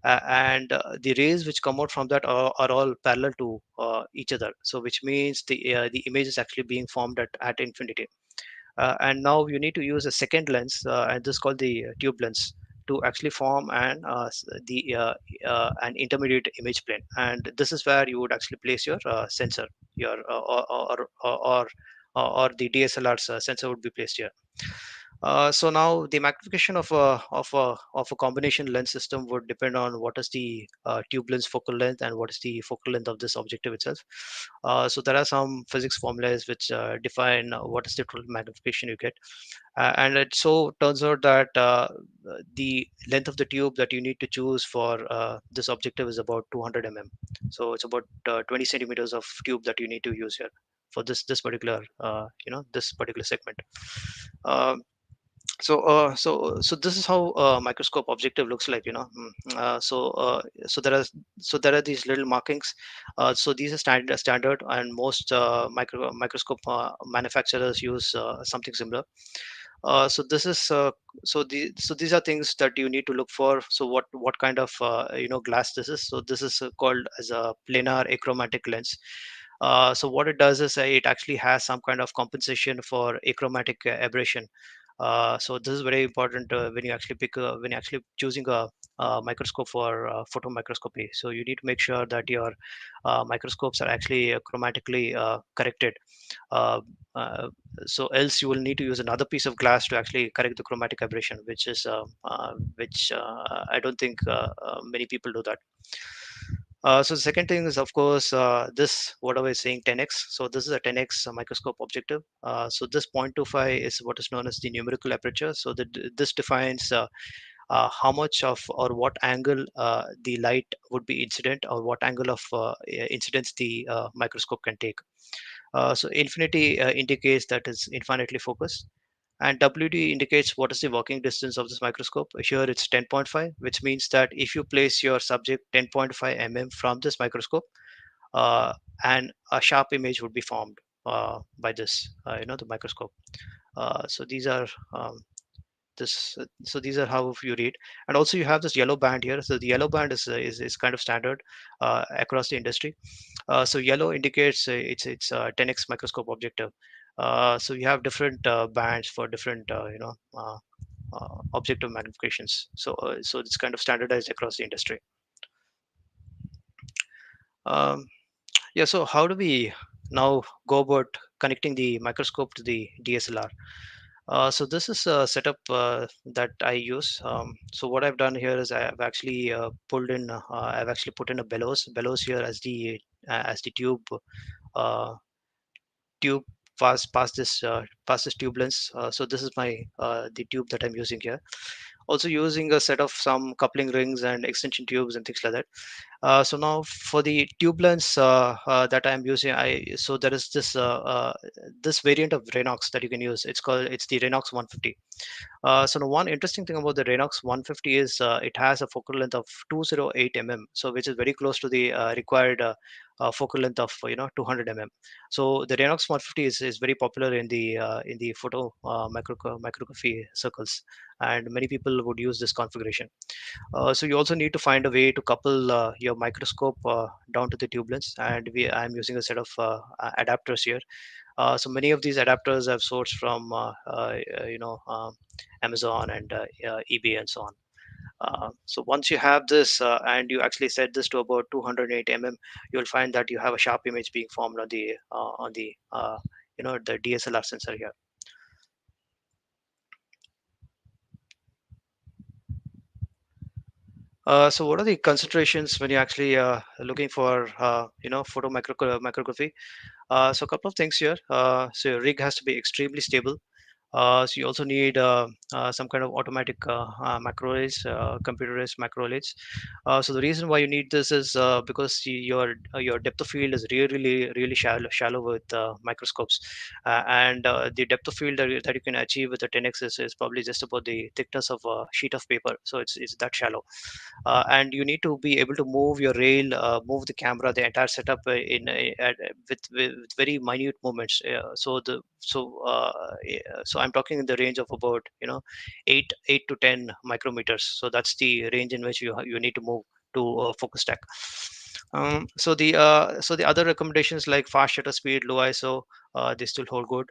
Speaker 2: and the rays which come out from that are all parallel to each other, so which means the image is actually being formed at infinity. And now you need to use a second lens, and this is called the tube lens, to actually form an intermediate image plane. And this is where you would actually place your sensor, your or the DSLR's sensor would be placed here. So now the magnification of a combination lens system would depend on what is the tube lens focal length and what is the focal length of this objective itself. So there are some physics formulas which define what is the total magnification you get, and it so turns out that the length of the tube that you need to choose for this objective is about 200 mm. So it's about 20 centimeters of tube that you need to use here for this particular this particular segment. Um, so this is how microscope objective looks like, so there are these little markings. So these are standard, and most microscope manufacturers use something similar. So this is so these are things that you need to look for. So what kind of glass this is? So this is called as a planar achromatic lens. So what it does is it actually has some kind of compensation for achromatic aberration. So this is very important when you actually when you actually choosing a microscope for photomicroscopy. So you need to make sure that your microscopes are actually chromatically corrected. Uh, uh, so else you will need to use another piece of glass to actually correct the chromatic aberration, which I don't think many people do that. So the second thing is, of course, this what I was saying, 10x. So this is a 10x microscope objective. So this 0.25 is what is known as the numerical aperture. So this defines how much of or what angle the light would be incident, or what angle of incidence the microscope can take. So infinity indicates that it's infinitely focused, and WD indicates what is the working distance of this microscope. Here it's 10.5, which means that if you place your subject 10.5 mm from this microscope, uh, and a sharp image would be formed by this, the microscope. So these are so these are how you read. And also you have this yellow band here. So the yellow band is kind of standard across the industry. So yellow indicates it's 10x microscope objective. So you have different bands for different objective magnifications. So it's kind of standardized across the industry. Um, yeah. So how do we now go about connecting the microscope to the DSLR? So this is a setup that I use. So what I've done here is I've actually put in a bellows here as the uh, tube past this tube lens. So this is my the tube that I'm using here. Also using a set of some coupling rings and extension tubes and things like that. So now for the tube lens that I'm using, I so there is this variant of Renox that you can use. It's the Renox 150. So the one interesting thing about the Renox 150 is it has a focal length of 208 mm, so which is very close to the required focal length of 200 mm. So the Renox 150 is very popular in the micrography circles, and many people would use this configuration. So you also need to find a way to couple your microscope down to the tube lens, and I'm using a set of adapters here. So many of these adapters I've sourced from Amazon and eBay and so on. So once you have this and you actually set this to about 208 mm, you'll find that you have a sharp image being formed on the the DSLR sensor here. So what are the considerations when you're actually looking for micrography? So a couple of things here. So your rig has to be extremely stable. So you also need some kind of automatic macro relays, computerized macro relays. So the reason why you need this is because your depth of field is really shallow with microscopes, and the depth of field that you can achieve with the 10x is probably just about the thickness of a sheet of paper. So it's that shallow, and you need to be able to move your rail, move the camera, the entire setup with very minute movements. So So I'm talking in the range of about 8 to 10 micrometers. So that's the range in which you need to move to focus stack. So the other recommendations like fast shutter speed, low ISO, they still hold good.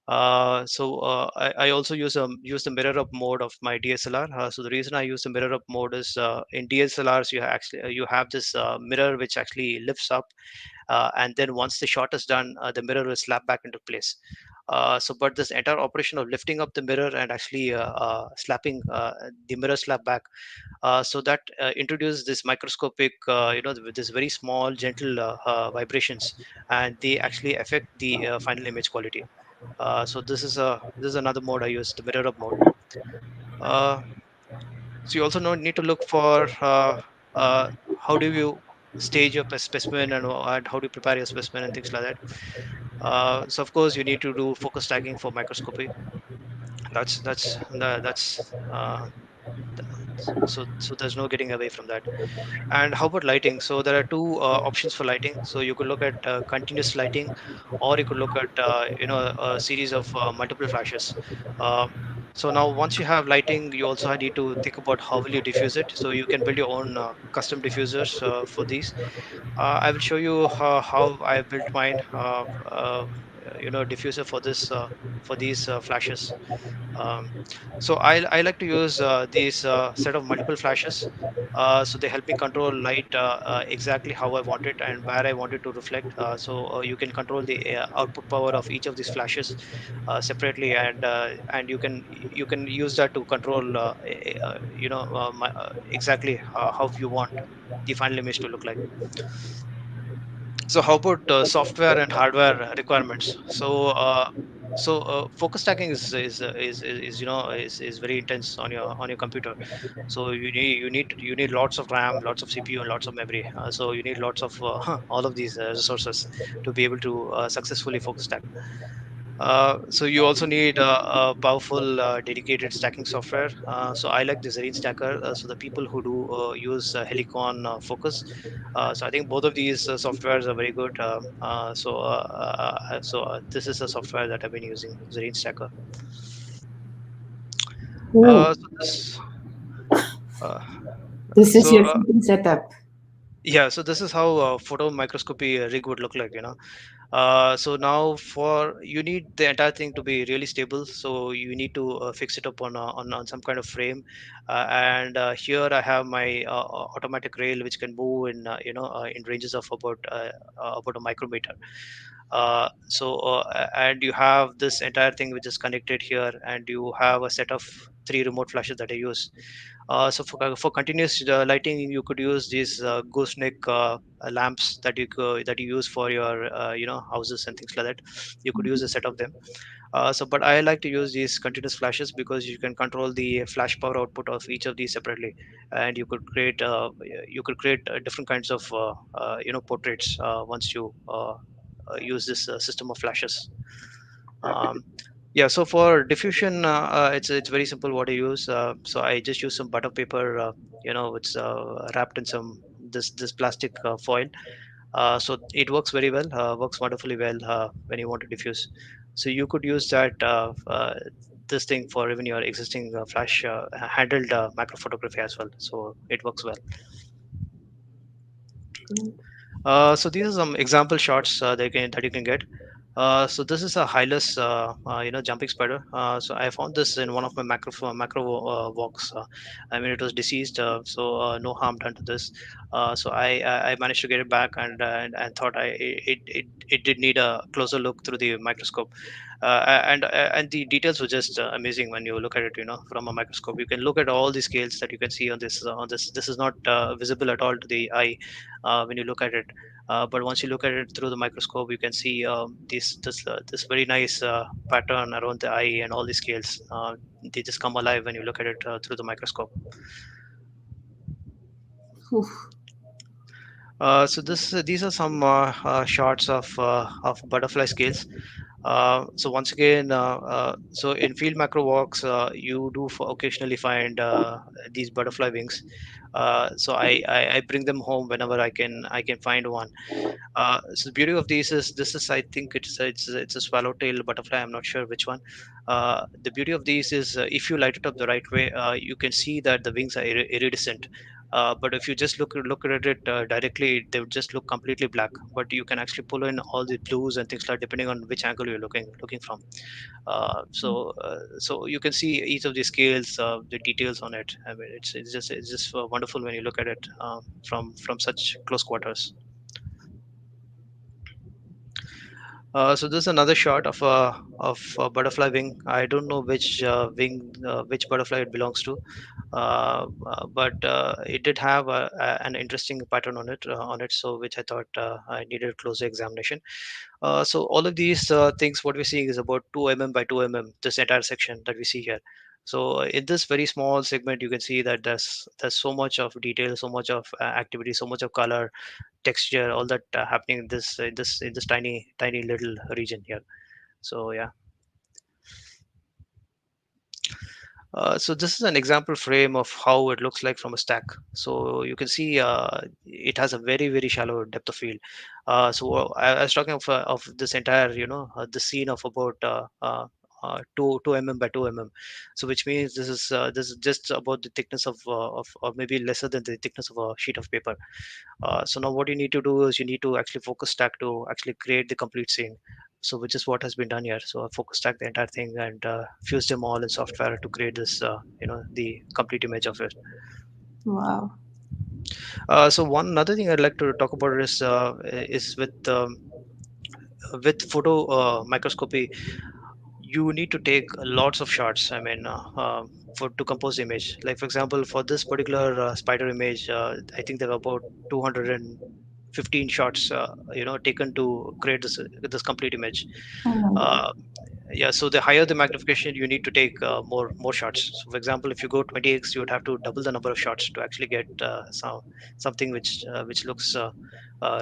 Speaker 2: I also use the mirror up mode of my DSLR. So the reason I use the mirror up mode is in DSLRs you have this mirror which actually lifts up, and then once the shot is done, the mirror will slap back into place. But this entire operation of lifting up the mirror and actually slapping the mirror slap back, so that introduces this microscopic, with this very small, gentle vibrations, and they actually affect the final image quality. So this is another mode I use, the mirror up mode. Uh, so you also need to look for uh, how do you stage your specimen, and how do you prepare your specimen and things like that. So of course you need to do focus tagging for microscopy. That's so there's no getting away from that. And how about lighting? So there are two options for lighting. So you could look at continuous lighting, or you could look at a series of multiple flashes. Uh, so now once you have lighting, you also need to think about how will you diffuse it. So you can build your own custom diffusers for these. I will show you how I built mine. Diffuser for this for these flashes. Um, so I like to use these set of multiple flashes. So they help me control light exactly how I want it and where I want it to reflect. So you can control the output power of each of these flashes separately, and you can use that to control exactly how you want the final image to look like. So how about software and hardware requirements? So focus stacking is very intense on your computer. So you need lots of RAM, lots of CPU, and lots of memory. So you need lots of all of these resources to be able to successfully focus stack. So you also need a powerful dedicated stacking software. So I like the Zerine Stacker. So the people who do use Helicon Focus. So I think both of these softwares are very good. This is a software that I've been using, Zerine Stacker.
Speaker 1: Oh,
Speaker 2: So this. Uh,
Speaker 1: this is
Speaker 2: so
Speaker 1: your
Speaker 2: uh,
Speaker 1: shooting setup.
Speaker 2: yeah, so this is how photo microscopy rig would look like. So now for you need the entire thing to be really stable. So you need to fix it up on some kind of frame. And here I have my automatic rail, which can move in ranges of about a micrometer. And you have this entire thing which is connected here, and you have a set of three remote flashes that I use. So for continuous lighting, you could use these gooseneck lamps that you use for your houses and things like that. You could use a set of them. But I like to use these continuous flashes because you can control the flash power output of each of these separately, and you could create different kinds of portraits once you use this system of flashes. Um, yeah, so for diffusion, it's very simple what I use. So I just use some butter paper, it's wrapped in some this plastic foil. So it works very well, works wonderfully well when you want to diffuse. So you could use that this thing for even your existing flash handled macro photography as well. So it works well. So these are some example shots that you can get. So this is a highless, jumping spider. So I found this in one of my macro walks. I mean, it was deceased, so no harm done to this. So I managed to get it back, and thought it did need a closer look through the microscope. And the details were just amazing when you look at it, from a microscope. You can look at all the scales that you can see on this. This is not visible at all to the eye when you look at it. But once you look at it through the microscope, you can see this very nice pattern around the eye, and all the scales. They just come alive when you look at it through the microscope.
Speaker 1: Oof.
Speaker 2: So these are some shots of butterfly scales. So once again, so in field macro walks, you do occasionally find these butterfly wings. So I bring them home whenever I can find one. So the beauty of these is, this is, I think it's a swallowtail butterfly. I'm not sure which one. The beauty of these is, if you light it up the right way, you can see that the wings are iridescent. But if you just look at it directly, they would just look completely black. But you can actually pull in all the blues and things like, depending on which angle you're looking from. So you can see each of the scales, the details on it. I mean, it's just wonderful when you look at it from such close quarters. So this is another shot of a butterfly wing. I don't know which wing, which butterfly it belongs to, but it did have an interesting pattern on it. So which I thought I needed a closer examination. So all of these things, what we're seeing is about 2 mm by 2 mm. This entire section that we see here. So in this very small segment, you can see that there's so much of detail, so much of activity, so much of color, texture, all that happening in this tiny little region here. So yeah. So this is an example frame of how it looks like from a stack. So you can see it has a very shallow depth of field. I was talking of this entire, the scene of about 2 mm by 2 mm. So which means this is just about the thickness of, or maybe lesser than the thickness of a sheet of paper. So now what you need to do is, you need to actually focus stack to actually create the complete scene. So which is what has been done here. So I focus stack the entire thing and fuse them all in software to create this, the complete image of it.
Speaker 1: Wow.
Speaker 2: So one another thing I'd like to talk about is with photo microscopy. You need to take lots of shots. I mean, for to compose the image. Like for example, for this particular spider image, I think there were about 215 shots, taken to create this complete image.
Speaker 1: Oh my God.
Speaker 2: Uh, yeah, so the higher the magnification, you need to take more shots. So for example, if you go 20x, you would have to double the number of shots to actually get something which looks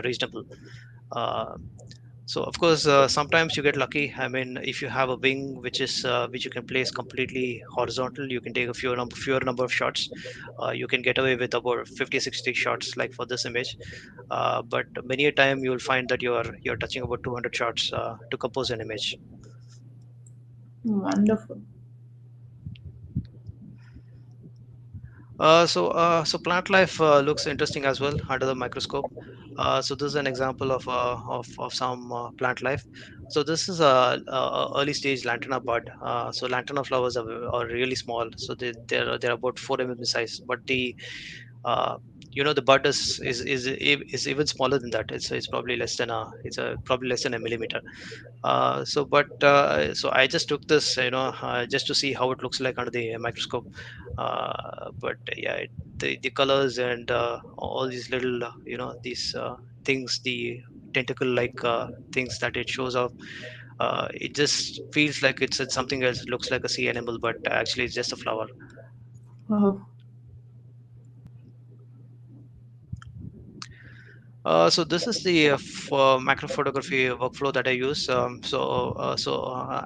Speaker 2: reasonable. Uh, so of course, sometimes you get lucky. I mean, if you have a wing which you can place completely horizontal, you can take a fewer number of shots. You can get away with about 50, 60 shots, like for this image. But many a time you'll find that you're touching about 200 shots to compose an image.
Speaker 1: Wonderful.
Speaker 2: So plant life looks interesting as well under the microscope. So this is an example of some plant life. So this is a early stage lantana bud. So lantana flowers are really small. So they're about 4 mm in size. But uh, the bud is even smaller than that. It's probably less than probably less than a millimeter. So I just took this, just to see how it looks like under the microscope. But yeah, the colors and all these little, these things, the tentacle like things that it shows off. It just feels like it's something else. It looks like a sea animal, but actually it's just a flower.
Speaker 1: Wow.
Speaker 2: So this is the for macro photography workflow that I use.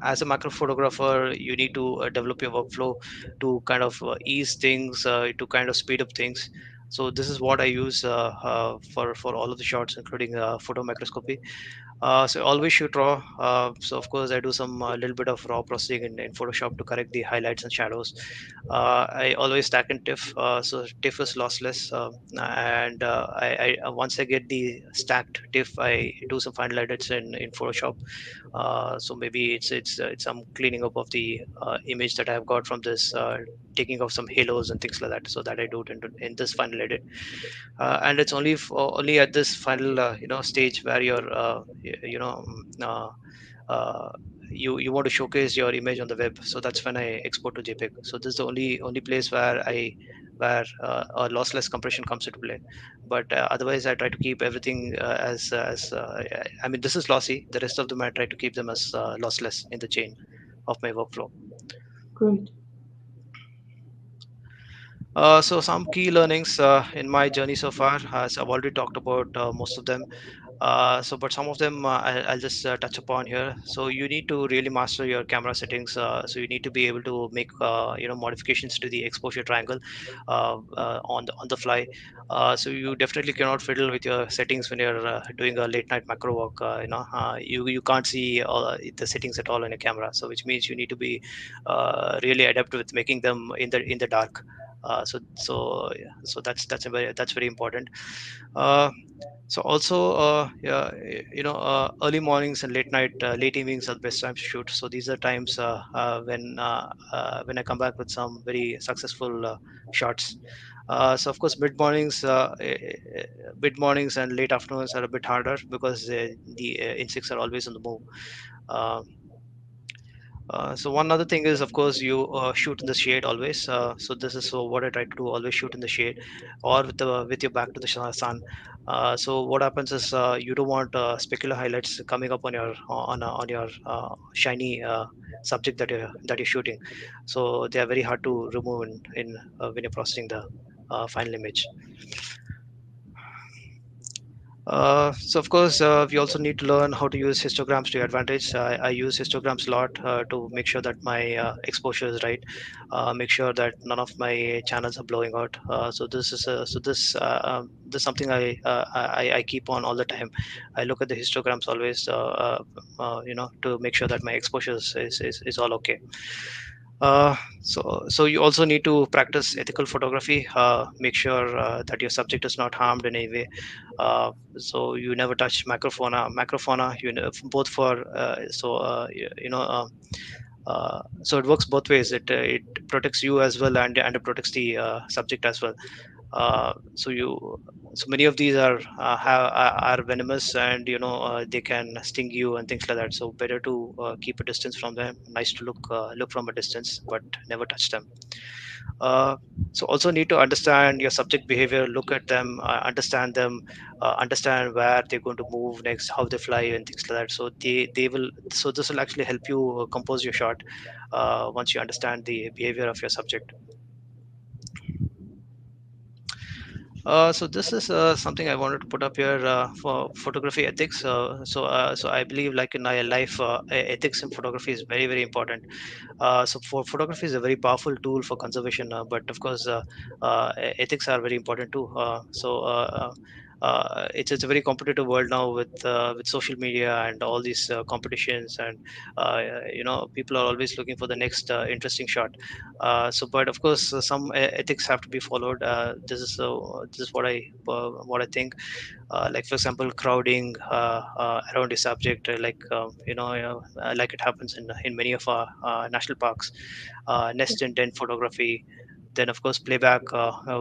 Speaker 2: As a macro photographer, you need to develop your workflow to kind of ease things, to kind of speed up things. So this is what I use for all of the shots, including photo microscopy. So I always shoot raw. So of course I do some little bit of raw processing in Photoshop to correct the highlights and shadows. I always stack in TIFF. So TIFF is lossless, and once I get the stacked TIFF, I do some final edits in Photoshop. So maybe it's some cleaning up of the image that I've got from this, taking off some halos and things like that. So that I do it in this final edit. And it's only at this final stage where you're uh, you want to showcase your image on the web. So that's when I export to JPEG. So this is the only place where a lossless compression comes into play. But otherwise I try to keep everything as I mean, this is lossy. The rest of them I try to keep them as lossless in the chain of my workflow.
Speaker 1: Great.
Speaker 2: So some key learnings in my journey so far, as I've already talked about most of them. But some of them I'll just touch upon here. So you need to really master your camera settings. So you need to be able to make modifications to the exposure triangle on the fly. So you definitely cannot fiddle with your settings when you're doing a late night macro walk. You can't see the settings at all on your camera. So which means you need to be really adept with making them in the dark. So that's very important. Uh, so also, yeah, early mornings and late evenings are the best times to shoot. So these are times when I come back with some very successful shots. So of course, mid mornings and late afternoons are a bit harder because the insects are always on the move. Uh, so one other thing is, of course, you shoot in the shade always. So this is so what I try to do: always shoot in the shade, or with your back to the sun. So what happens is you don't want specular highlights coming up on your shiny subject that you're shooting. So they are very hard to remove in when you're processing the final image. So of course, we also need to learn how to use histograms to your advantage. I use histograms a lot to make sure that my exposure is right. Make sure that none of my channels are blowing out. This is something I keep on all the time. I look at the histograms always, to make sure that my exposure is all okay. So you also need to practice ethical photography. Make sure that your subject is not harmed in any way. So you never touch macrofauna. Both for so it works both ways. It protects you as well, and it protects the subject as well. So you so many of these are venomous, and they can sting you and things like that. So better to keep a distance from them. Nice to look from a distance, but never touch them. uh, so also need to understand your subject behavior, look at them, understand them, understand where they're going to move next, how they fly and things like that. So this will actually help you compose your shot once you understand the behavior of your subject. So this is something I wanted to put up here for photography ethics. So I believe, like in my life, ethics in photography is very, very important. So for photography is a very powerful tool for conservation, but of course, ethics are very important too. It's a very competitive world now with social media and all these competitions, and people are always looking for the next interesting shot. But of course, some ethics have to be followed. This is what I think. Like for example, crowding around a subject, like it happens in many of our national parks. Nest and den photography, then of course playback,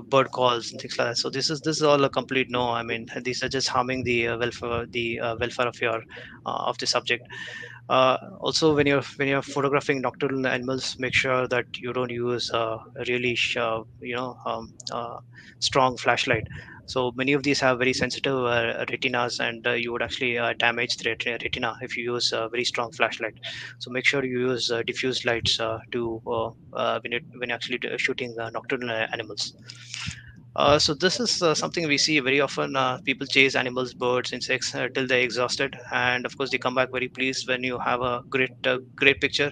Speaker 2: bird calls and things like that. So this is all a complete no. I mean, these are just harming the welfare of the subject. Also, when you're photographing nocturnal animals, make sure that you don't use really strong flashlight. So many of these have very sensitive retinas, and you would actually damage the retina if you use a very strong flashlight. So make sure you use diffused lights when you're actually shooting nocturnal animals. So this is something we see very often. People chase animals, birds, insects till they're exhausted, and of course they come back very pleased when you have a great picture.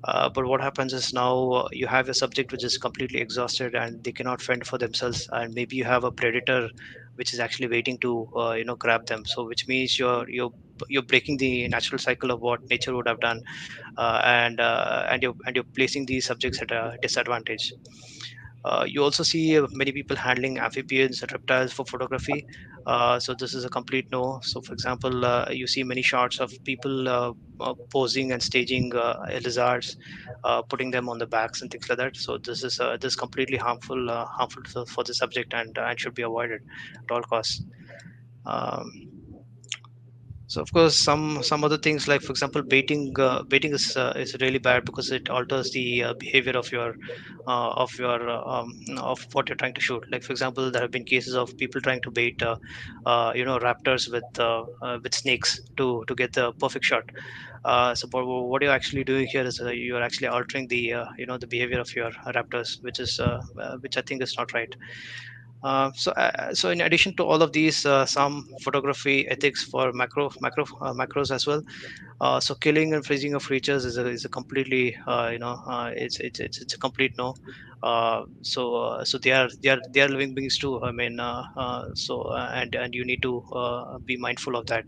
Speaker 2: But what happens is now you have a subject which is completely exhausted and they cannot fend for themselves, and maybe you have a predator which is actually waiting to grab them. So which means you're breaking the natural cycle of what nature would have done, and you're placing these subjects at a disadvantage. You also see many people handling amphibians and reptiles for photography. So this is a complete no. So for example, you see many shots of people posing and staging lizards, putting them on the backs and things like that. So this is completely harmful for the subject, and should be avoided at all costs. Um, so of course, some other things, like for example, baiting is really bad because it alters the behavior of what you're trying to shoot. Like for example, there have been cases of people trying to bait raptors with snakes to get the perfect shot. But what you're actually doing here is you're actually altering the behavior of your raptors, which I think is not right. So in addition to all of these, some photography ethics for macros as well. So killing and freezing of creatures is a completely it's a complete no. So they are living beings too. I mean, and you need to be mindful of that.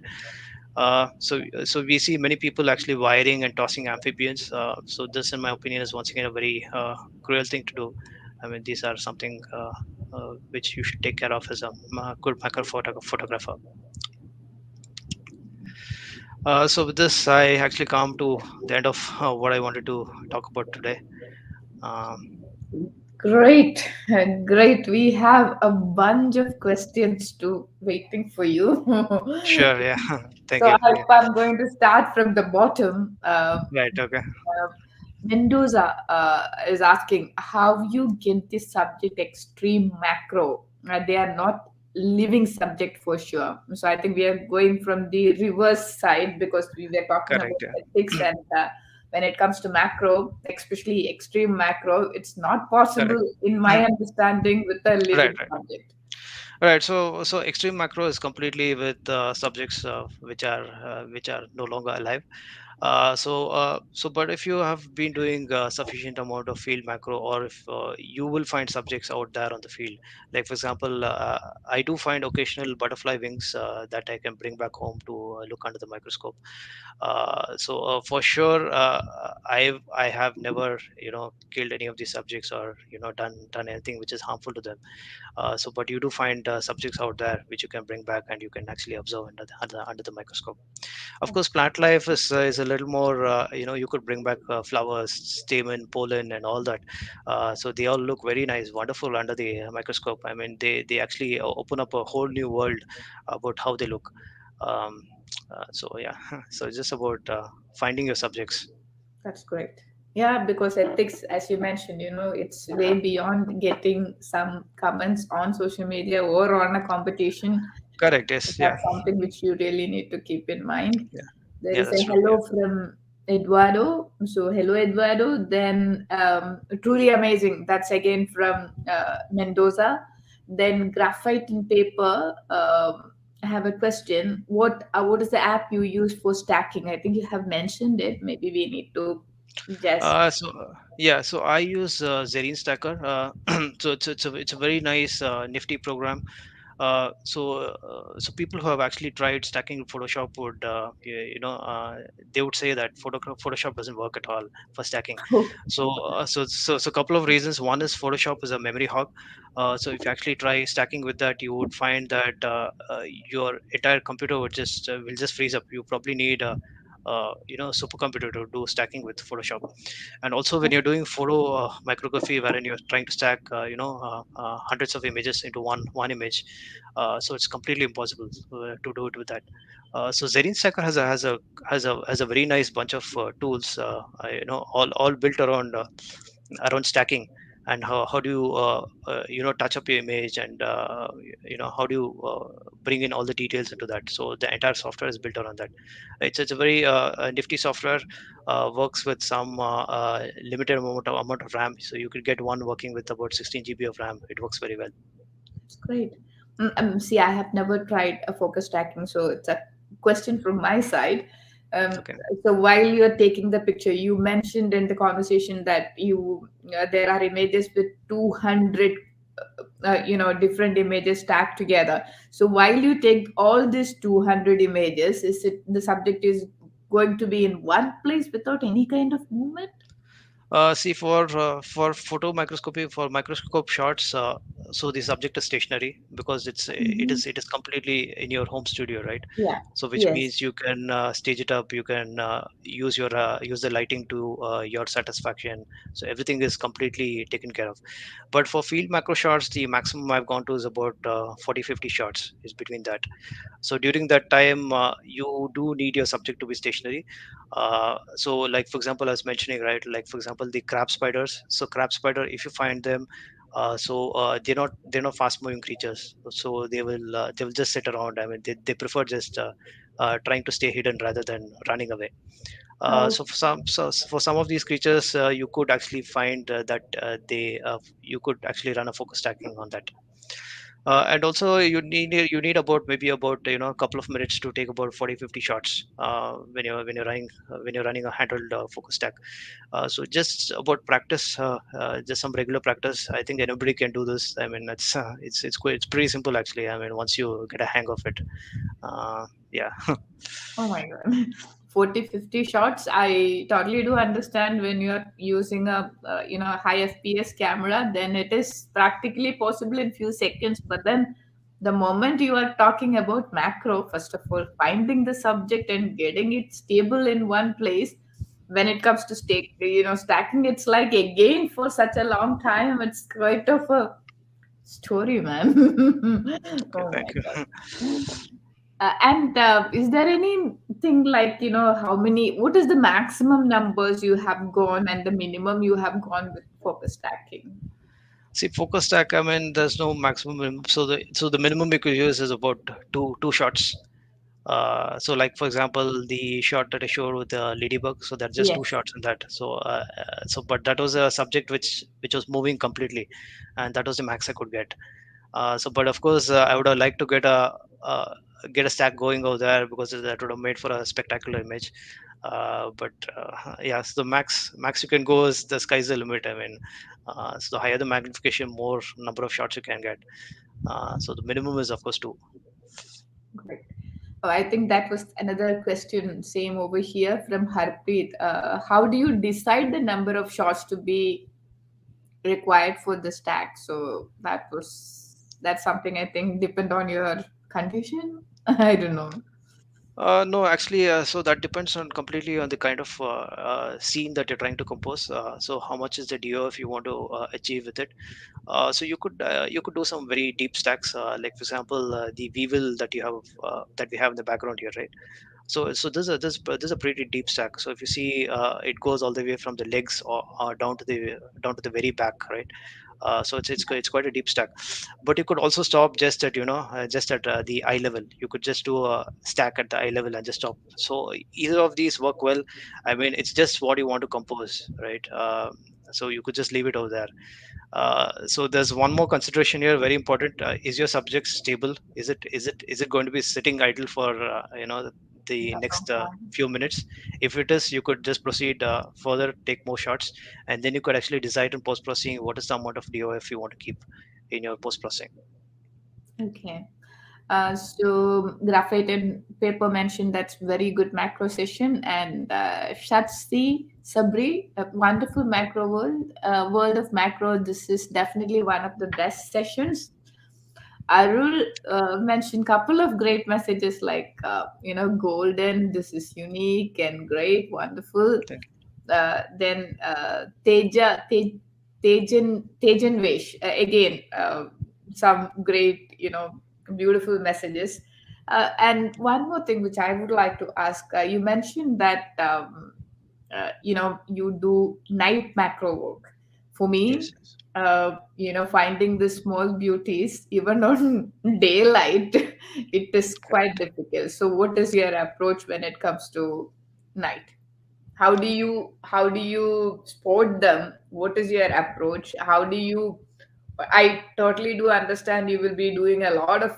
Speaker 2: So we see many people actually wiring and tossing amphibians. So this, in my opinion, is once again a very cruel thing to do. I mean, these are something which you should take care of as a good photographer. So with this, I actually come to the end of what I wanted to talk about today. Um,
Speaker 1: Great, great. We have a bunch of questions too waiting for you.
Speaker 2: sure, yeah, thank
Speaker 1: So
Speaker 2: you. Yeah,
Speaker 1: I'm going to start from the bottom.
Speaker 2: right, okay,
Speaker 1: Mendoza is asking how you get this subject extreme macro. They are not living subject for sure. So I think we are going from the reverse side because we were talking
Speaker 2: correct,
Speaker 1: about
Speaker 2: yeah,
Speaker 1: ethics and when it comes to macro, especially extreme macro, it's not possible
Speaker 2: correct.
Speaker 1: in my understanding with a
Speaker 2: Right,
Speaker 1: living
Speaker 2: right.
Speaker 1: subject.
Speaker 2: Right. So extreme macro is completely with subjects which are no longer alive. But if you have been doing sufficient amount of field macro, or if you will find subjects out there on the field, like for example, I do find occasional butterfly wings that I can bring back home to look under the microscope. For sure, I have never killed any of these subjects, or done anything which is harmful to them. But you do find subjects out there which you can bring back and you can actually observe under the microscope. Of course, plant life is a little more. You could bring back flowers, stamen, pollen, and all that. So they all look very nice, wonderful under the microscope. I mean, they actually open up a whole new world about how they look. Um, so yeah, so it's just about finding your subjects.
Speaker 1: That's great. Yeah, because ethics, as you mentioned, it's way beyond getting some comments on social media or on a competition.
Speaker 2: Correct. Yes. Yeah.
Speaker 1: That's something which you really need to keep in mind.
Speaker 2: Yeah.
Speaker 1: There
Speaker 2: Yeah.
Speaker 1: is a
Speaker 2: That's true. Yeah.
Speaker 1: hello from Eduardo. So, hello, Eduardo. Then, truly amazing. That's again from Mendoza. Then, graphite and paper. I have a question. What is the app you use for stacking? I think you have mentioned it. Maybe we need to just.
Speaker 2: So I use Zerine Stacker. So it's a very nice nifty program. So people who have actually tried stacking Photoshop would they would say that Photoshop doesn't work at all for stacking. So a couple of reasons. One is Photoshop is a memory hog. So if you actually try stacking with that, you would find that your entire computer will just freeze up. You probably need a supercomputer to do stacking with Photoshop. And also when you're doing photo micrography, wherein you're trying to stack hundreds of images into one image, so it's completely impossible to do it with that. So Zerine Stacker has a very nice bunch of tools, all built around stacking. And how do you touch up your image, and how do you bring in all the details into that. So the entire software is built around that. It's a very nifty software. Works with some limited amount of RAM, so you could get one working with about 16 GB of RAM. It works very well.
Speaker 1: That's great. See, I have never tried a focus tracking, so it's a question from my side. Um,
Speaker 2: Okay.
Speaker 1: so while you're taking the picture, you mentioned in the conversation that there are images with 200, different images stacked together. So while you take all these 200 images, is it the subject is going to be in one place without any kind of movement?
Speaker 2: See, for photo microscopy, for microscope shots, so the subject is stationary because
Speaker 1: Mhm.
Speaker 2: it is completely in your home studio, right?
Speaker 1: Yeah.
Speaker 2: So which
Speaker 1: Yes.
Speaker 2: means you can stage it up, you can use the lighting to your satisfaction. So everything is completely taken care of. But for field macro shots, the maximum I've gone to is about 40-50 shots is between that. So during that time, you do need your subject to be stationary. So like for example, I was mentioning, right, like for example the crab spiders. So crab spider, if you find them, they're not fast moving creatures, so they will just sit around. I mean, they prefer just trying to stay hidden rather than running away. For some of these creatures, you could actually find that you could actually run a focus stacking on that. And also you need about maybe about a couple of minutes to take about 40-50 shots when you're running a handheld focus stack. So just about practice, just some regular practice. I think anybody can do this. I mean, it's pretty simple actually. I mean, once you get a hang of it, yeah.
Speaker 1: Oh my God. 40, 50 shots. I totally do understand when you're using a high FPS camera, then it is practically possible in few seconds. But then the moment you are talking about macro, first of all, finding the subject and getting it stable in one place, when it comes to stacking, it's like again for such a long time. It's quite of a story, man.
Speaker 2: Okay,
Speaker 1: Oh my
Speaker 2: thank you.
Speaker 1: God. And is there anything like, how many, what is the maximum numbers you have gone and the minimum you have gone with focus stacking?
Speaker 2: See, focus stack. I mean, there's no maximum. So the minimum you could use is about two shots. So like for example, the shot that I showed with the ladybug, so there are just two
Speaker 1: Yes.
Speaker 2: shots in that. So but that was a subject which was moving completely, and that was the max I could get. So but of course, I would have liked to uh, get a stack going over there, because that would have made for a spectacular image. But yes, the max you can go is the sky's the limit. I mean, so the higher the magnification, more number of shots you can get. So the minimum is of course two.
Speaker 1: Great. Oh, I think that was another question, same over here from Harpreet. How do you decide the number of shots to be required for the stack? So that's something I think depend on your condition. I don't know.
Speaker 2: No, actually, so that depends on completely on the kind of scene that you're trying to compose. So how much is the DOF you want to achieve with it? So you could do some very deep stacks, like for example, the weevil that we have in the background here, right? So there's a pretty deep stack. So if you see, it goes all the way from the legs or down to the very back, right? So it's quite a deep stack. But you could also stop just at the eye level. You could just do a stack at the eye level and just stop. So either of these work well. I mean, it's just what you want to compose, right? So you could just leave it over there. So there's one more consideration here, very important. Is your subject stable? Is it going to be sitting idle for the
Speaker 1: That's
Speaker 2: next
Speaker 1: all.
Speaker 2: few minutes? If it is, you could just proceed further, take more shots, and then you could actually decide in post processing what is the amount of DOF you want to keep in your post processing.
Speaker 1: Okay. So graphite and paper mentioned that's very good macro session, and Shatsi Sabri, a wonderful macro world of macro. This is definitely one of the best sessions. Arul mentioned couple of great messages like golden. This is unique and great, wonderful.
Speaker 2: Thank
Speaker 1: Then Tejan Vesh, again, some great, beautiful messages. And one more thing which I would like to ask, you mentioned that you do night macro work. For
Speaker 2: you.
Speaker 1: me,
Speaker 2: Yes, yes.
Speaker 1: finding the small beauties even on daylight, it is quite
Speaker 2: Correct.
Speaker 1: difficult. So what is your approach when it comes to night? How do you sport them? What is your approach? How do you I totally do understand you will be doing a lot of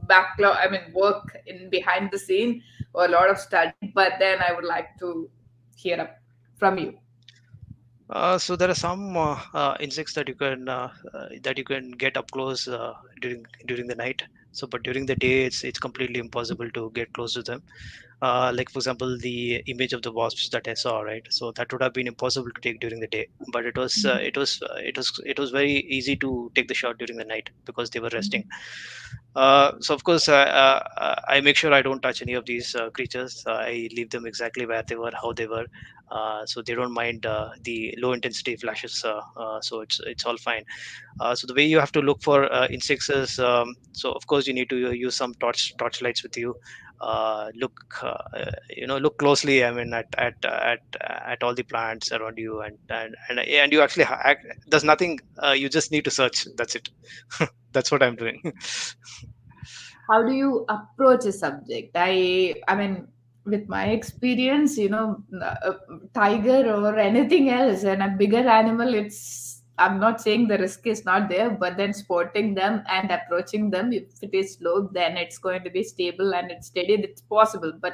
Speaker 1: backlog, I mean work in behind the scene, or a lot of study, but then I would like to hear up from you.
Speaker 2: So there are some insects that you can get up close during the night. So, but during the day, it's completely impossible to get close to them. Like for example, the image of the wasps that I saw, right? So that would have been impossible to take during the day, but it was very easy to take the shot during the night because they were resting. So of course, I make sure I don't touch any of these creatures. I leave them exactly where they were, how they were, so they don't mind the low intensity flashes. So it's all fine. So the way you have to look for insects is, so of course you need to use some torchlights with you. Look closely. I mean, at all the plants around you, and you actually there's nothing. You just need to search. That's it. That's what I'm doing.
Speaker 1: How do you approach a subject? I mean, with my experience, tiger or anything else and a bigger animal, it's I'm not saying the risk is not there, but then spotting them and approaching them, if it is slow, then it's going to be stable and it's steady. It's possible, but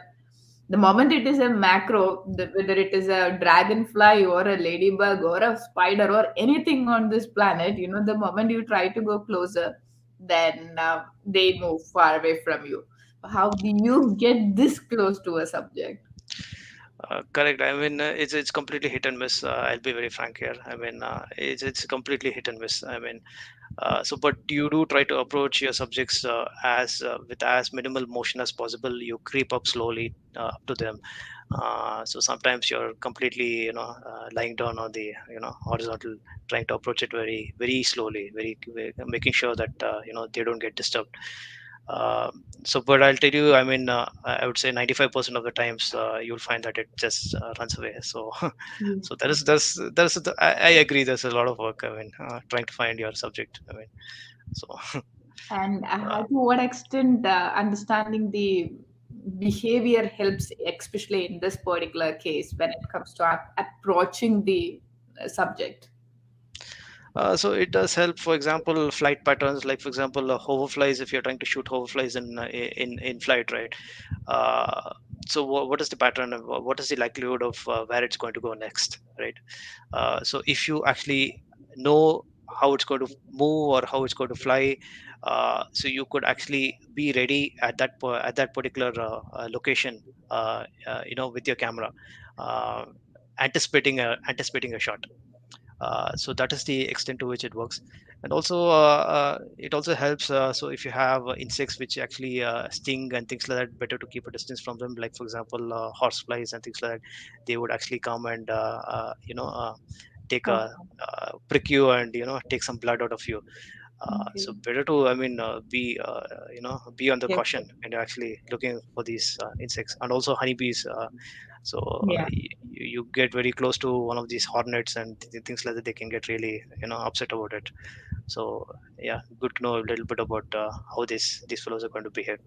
Speaker 1: the moment it is a macro, whether it is a dragonfly or a ladybug or a spider or anything on this planet, the moment you try to go closer, then they move far away from you. How do you get this close to a subject?
Speaker 2: Correct. I mean, it's completely hit and miss. I'll be very frank here. I mean, it's completely hit and miss. I mean, but you do try to approach your subjects as with as minimal motion as possible. You creep up slowly up to them. So sometimes you're completely, lying down on the, horizontal, trying to approach it very, very slowly, making sure that they don't get disturbed. But I'll tell you, I mean, I would say 95% of the times you'll find that it just runs away. So,
Speaker 1: Yeah.
Speaker 2: so I agree. There's a lot of work. I mean, trying to find your subject. I mean, so
Speaker 1: And
Speaker 2: uh,
Speaker 1: how to what extent understanding the behavior helps, especially in this particular case, when it comes to approaching the subject?
Speaker 2: so it does help. For example, flight patterns, like for example, hoverflies. If you're trying to shoot hoverflies in flight, right? Uh, so what is the pattern? And what is the likelihood of where it's going to go next, right? So if you actually know how it's going to move or how it's going to fly, so you could actually be ready at at that particular location, with your camera, uh, anticipating a shot. So that is the extent to which it works. And also it also helps, so if you have insects which actually sting and things like that, better to keep a distance from them, like for example horseflies and things like that. They would actually come and take a
Speaker 1: Okay.
Speaker 2: prick you and take some blood out of you. So
Speaker 1: Okay.
Speaker 2: better to, I mean, be on the caution
Speaker 1: Careful.
Speaker 2: when you're actually looking for these insects. And also honeybees. So
Speaker 1: Yeah.
Speaker 2: you get very close to one of these hornets and things like that, they can get really upset about it. So yeah, good to know a little bit about how these fellows are going to behave.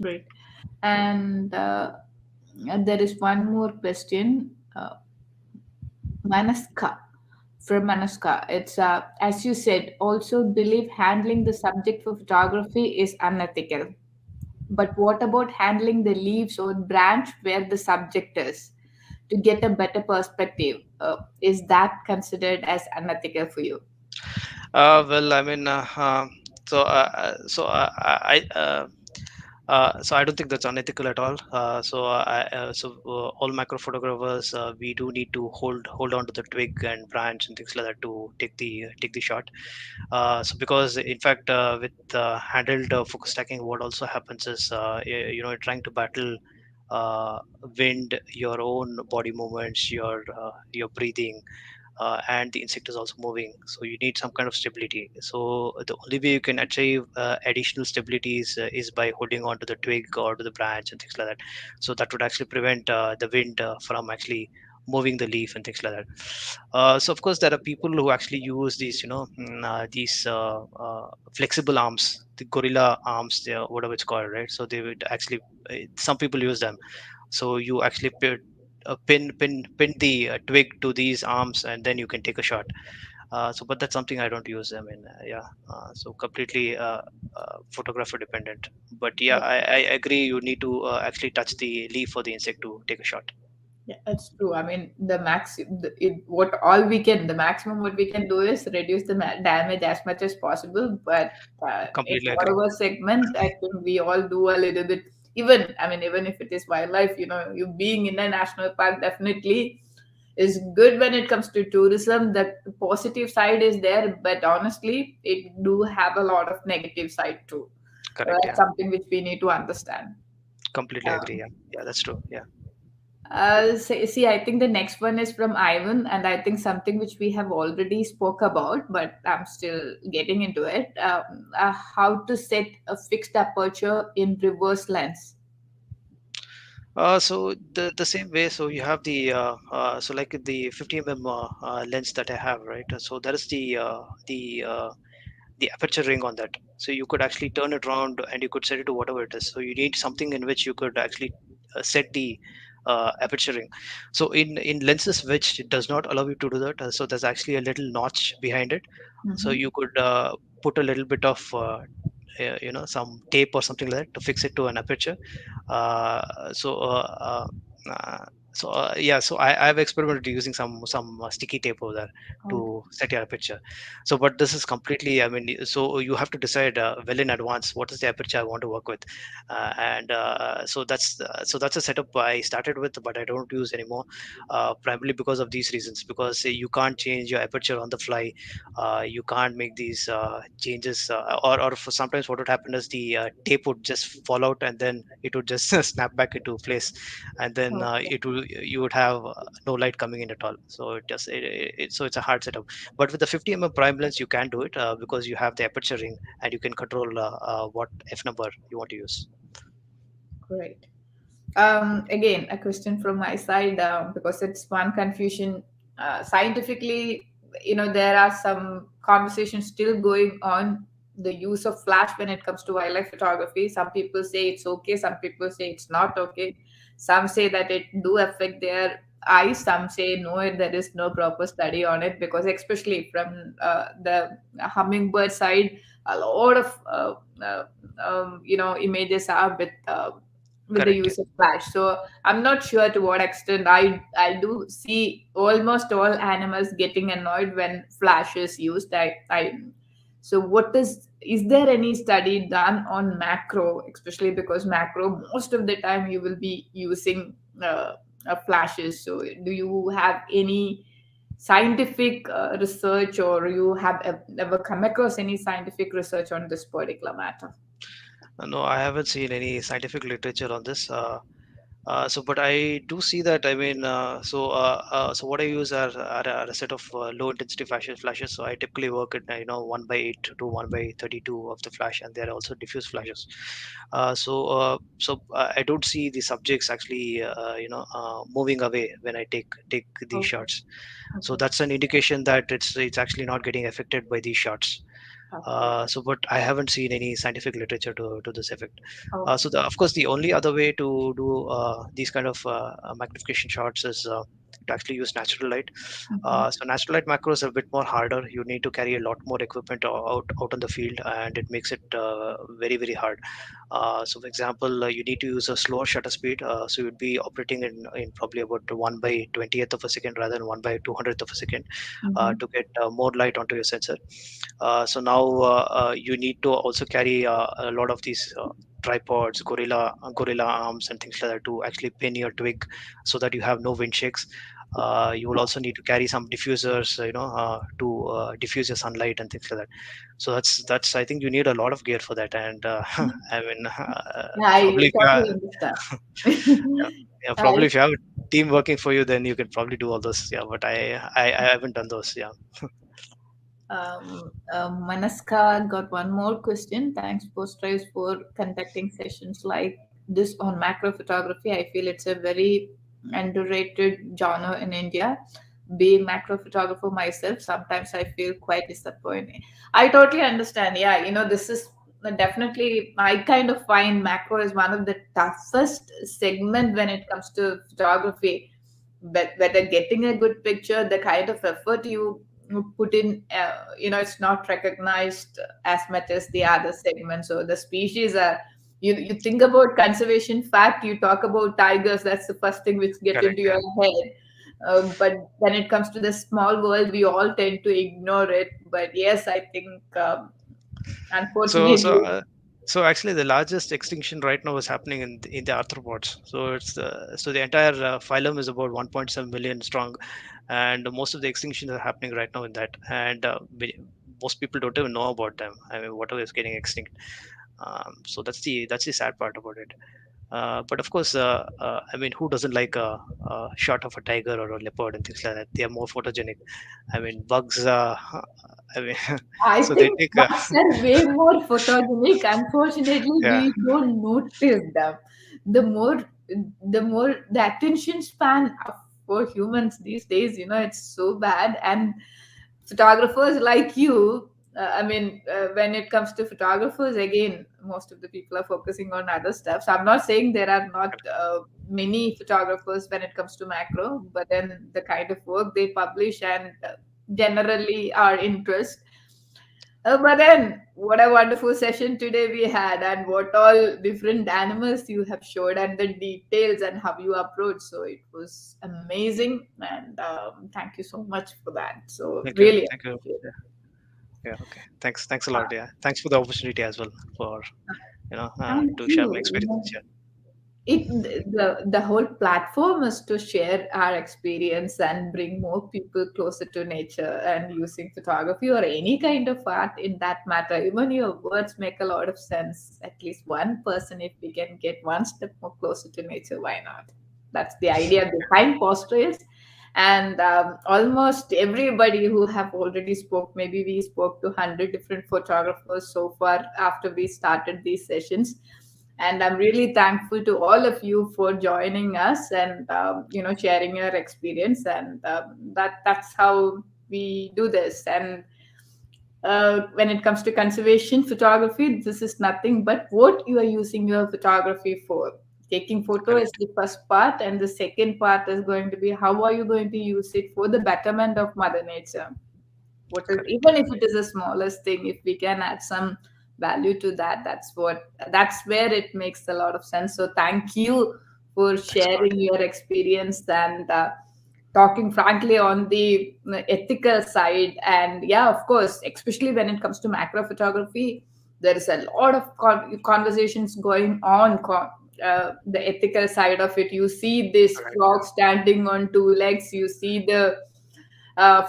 Speaker 1: Great. And there is one more question. Manaska. From Manaska. It's, as you said, also believe handling the subject for photography is unethical. But what about handling the leaves or branch where the subject is to get a better perspective? Is that considered as unethical for you?
Speaker 2: Well, I mean, so I don't think that's unethical at all. All macro photographers, we do need to hold on to the twig and branch and things like that to take the shot. So because in fact, with handled focus stacking, what also happens is, you're trying to battle uh, wind, your own body movements, your breathing, and the insect is also moving, so you need some kind of stability. So the only way you can achieve additional stability is by holding on to the twig or to the branch and things like that. So that would actually prevent the wind from actually moving the leaf and things like that. So of course there are people who actually use these, these flexible arms, the gorilla arms, whatever it's called, right? So they would actually, some people use them. So you actually pin the twig to these arms and then you can take a shot. But that's something I don't use. I mean, yeah. So completely photographer dependent. But yeah, I agree, you need to actually touch the leaf for the insect to take a shot.
Speaker 1: Yeah, it's true. I mean, the maximum what we can do is reduce the damage as much as possible. But in
Speaker 2: Completely agree.
Speaker 1: whatever segment, I think we all do a little bit. Even, I mean, even if it is wildlife, you being in a national park definitely is good when it comes to tourism. The positive side is there, but honestly, it do have a lot of negative side too.
Speaker 2: Correct,
Speaker 1: That's
Speaker 2: yeah.
Speaker 1: something which we need to understand.
Speaker 2: Completely agree, yeah. Yeah, that's true, yeah.
Speaker 1: See, I think the next one is from Ivan, and I think something which we have already spoke about, but I'm still getting into it. How to set a fixed aperture in reverse lens.
Speaker 2: So the same way, so you have the so like the 50 mm lens that I have, right? So that is the aperture ring on that. So you could actually turn it around and you could set it to whatever it is. So you need something in which you could actually set the aperturing. So in lenses which does not allow you to do that, so there's actually a little notch behind it. So
Speaker 1: Mm-hmm.
Speaker 2: you could put a little bit of some tape or something like that to fix it to an aperture. uh, so uh, uh, uh, yeah, so I've experimented using some sticky tape over there
Speaker 1: Okay.
Speaker 2: to set your aperture. So but this is completely, I mean, so you have to decide well in advance what is the aperture I want to work with. And so that's a setup I started with, but I don't use anymore, primarily because of these reasons, because you can't change your aperture on the fly. You can't make these changes, or for sometimes what would happen is the tape would just fall out and then it would just snap back into place, and then
Speaker 1: Okay.
Speaker 2: you would have no light coming in at all. So so it's a hard setup. But with the 50 prime lens you can do it, because you have the aperture ring and you can control what f number you want to use.
Speaker 1: Great. Again, a question from my side, because it's one confusion. Scientifically, there are some conversations still going on the use of flash when it comes to wildlife photography. Some people say it's okay, some people say it's not okay. Some say that it do affect their eyes. Some say no, there is no proper study on it, because especially from the hummingbird side, a lot of images are with the
Speaker 2: Correct.
Speaker 1: use of flash. So I'm not sure to what extent I do see almost all animals getting annoyed when flash is used. So what is there any study done on macro, especially because macro most of the time you will be using flashes. So do you have any scientific research, or you have ever come across any scientific research on this particular matter?
Speaker 2: No, I haven't seen any scientific literature on this. So, but I do see that. I mean, so what I use are a set of low intensity flashes. So I typically work at 1/8 to 1/32 of the flash, and there are also diffuse flashes. I don't see the subjects actually, moving away when I take these
Speaker 1: Okay.
Speaker 2: shots. So
Speaker 1: Okay.
Speaker 2: that's an indication that it's actually not getting affected by these shots.
Speaker 1: Okay.
Speaker 2: But I haven't seen any scientific literature to this effect.
Speaker 1: Okay.
Speaker 2: Of course, the only other way to do these kind of magnification shots is to actually use natural light.
Speaker 1: Mhm.
Speaker 2: So natural light macros are a bit more harder. You need to carry a lot more equipment out on the field, and it makes it very hard. So, for example, you need to use a slower shutter speed. So you'd be operating in probably about 1/20th of a second rather than 1/200th of a second,
Speaker 1: Mhm.
Speaker 2: to get more light onto your sensor. So now you need to also carry a lot of these tripods, gorilla arms, and things like that to actually pin your twig so that you have no wind shakes. You will also need to carry some diffusers, to diffuse your sunlight and things like that. So that's I think you need a lot of gear for that. And I mean,
Speaker 1: Yeah, I
Speaker 2: probably if you are,
Speaker 1: totally understand.
Speaker 2: yeah, yeah,
Speaker 1: I
Speaker 2: probably if you have a team working for you, then you can probably do all those. Yeah, but I haven't done those. Yeah.
Speaker 1: Manaska got one more question. Thanks, Post Trails, for conducting sessions like this on macro photography. I feel it's a very underrated genre in India. Being macro photographer myself, sometimes I feel quite disappointed. I totally understand. Yeah, this is definitely, I kind of find macro is one of the toughest segment when it comes to photography. But whether getting a good picture, the kind of effort you put in, it's not recognized as much as the other segments. So the species are, you think about conservation fact, you talk about tigers, that's the first thing which get
Speaker 2: Correct.
Speaker 1: into
Speaker 2: Yeah.
Speaker 1: your head. But when it comes to the small world, we all tend to ignore it. But yes, I think,
Speaker 2: So so
Speaker 1: unfortunately,
Speaker 2: uh, so actually, the largest extinction right now is happening in the arthropods. So the entire phylum is about 1.7 million strong, and most of the extinctions are happening right now in that. And most people don't even know about them. I mean, whatever is getting extinct. So that's the sad part about it. But of course, I mean, who doesn't like a shot of a tiger or a leopard and things like that? They are more photogenic. I mean, bugs. I mean,
Speaker 1: I
Speaker 2: so they
Speaker 1: think
Speaker 2: take.
Speaker 1: bugs are way more photogenic. Unfortunately,
Speaker 2: Yeah,
Speaker 1: we don't notice them. The more, the attention span for humans these days, it's so bad. And photographers like you, I mean, when it comes to photographers, again, most of the people are focusing on other stuff. So I'm not saying there are not many photographers when it comes to macro, but then the kind of work they publish and generally our interest. But then, what a wonderful session today we had, and what all different animals you have showed, and the details and how you approach. So it was amazing, and thank you so much for that. So
Speaker 2: Thank you.
Speaker 1: really
Speaker 2: Thank you.
Speaker 1: appreciate
Speaker 2: Yeah. Yeah. Okay. Thanks. Thanks a lot. Yeah. Thanks for the opportunity as well for
Speaker 1: thank
Speaker 2: to share my
Speaker 1: you. You
Speaker 2: experiences.
Speaker 1: know,
Speaker 2: Yeah.
Speaker 1: the whole platform is to share our experience and bring more people closer to nature and using photography or any kind of art in that matter. Even your words make a lot of sense. At least one person, if we can get one step more closer to nature, why not? That's the idea behind Paws Trails. And almost everybody who have already spoke, maybe we spoke to 100 different photographers so far after we started these sessions, and I'm really thankful to all of you for joining us and sharing your experience, and that's how we do this. And when it comes to conservation photography, this is nothing but what you are using your photography for. Taking photo is
Speaker 2: Correct.
Speaker 1: the first part, and the second part is going to be how are you going to use it for the betterment of mother nature. What is,
Speaker 2: Correct.
Speaker 1: even if it is the smallest thing, if we can add some value to that, that's where it makes a lot of sense. So thank you for
Speaker 2: Thanks a lot.
Speaker 1: sharing your experience and talking frankly on the ethical side. And yeah, of course, especially when it comes to macro photography, there is a lot of conversations going on, the ethical side of it. You see this
Speaker 2: Correct.
Speaker 1: frog standing on two legs, you see the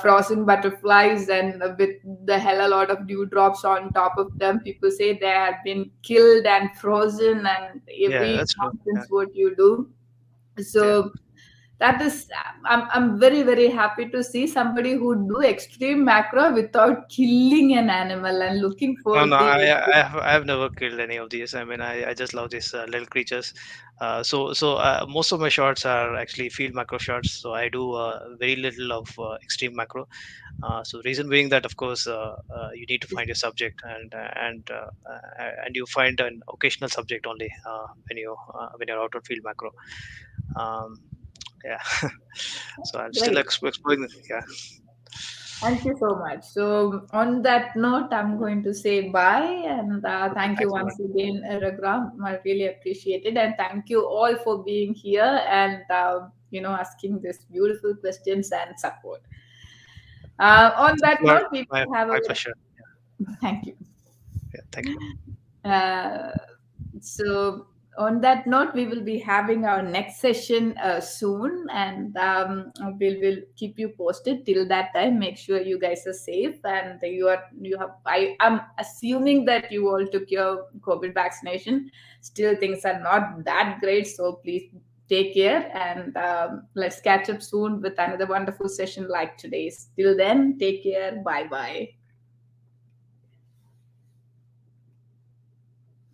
Speaker 1: frozen butterflies, and with the hell a lot of dewdrops on top of them. People say they have been killed and frozen, and
Speaker 2: Yeah,
Speaker 1: every
Speaker 2: that's true. Yeah.
Speaker 1: nonsense what you do.
Speaker 2: Yeah.
Speaker 1: So that is, I'm very very happy to see somebody who do extreme macro without killing an animal and looking
Speaker 2: No,
Speaker 1: for
Speaker 2: no,
Speaker 1: the.
Speaker 2: I have never killed any of these. I mean, I just love these little creatures. So most of my shots are actually field macro shots. So I do very little of extreme macro. So reason being that, of course, you need to find your subject, and you find an occasional subject only when you're out on field macro. Um, yeah. So I'm still
Speaker 1: Great.
Speaker 2: exploring. Yeah.
Speaker 1: Thank you so much. So, on that note, I'm going to say bye, and
Speaker 2: Okay.
Speaker 1: thank you
Speaker 2: Thanks a lot.
Speaker 1: once again, Raghuram. I really appreciate it, and thank you all for being here and asking these beautiful questions and support. On
Speaker 2: Thanks
Speaker 1: that
Speaker 2: a lot.
Speaker 1: note, we
Speaker 2: My
Speaker 1: will have
Speaker 2: my
Speaker 1: a
Speaker 2: pleasure.
Speaker 1: thank you.
Speaker 2: Yeah. Thank you.
Speaker 1: Uh, so, on that note, we will be having our next session soon, and we'll keep you posted. Till that time, make sure you guys are safe, and you have. I am assuming that you all took your COVID vaccination. Still, things are not that great, so please take care, and let's catch up soon with another wonderful session like today's. Till then, take care. Bye bye.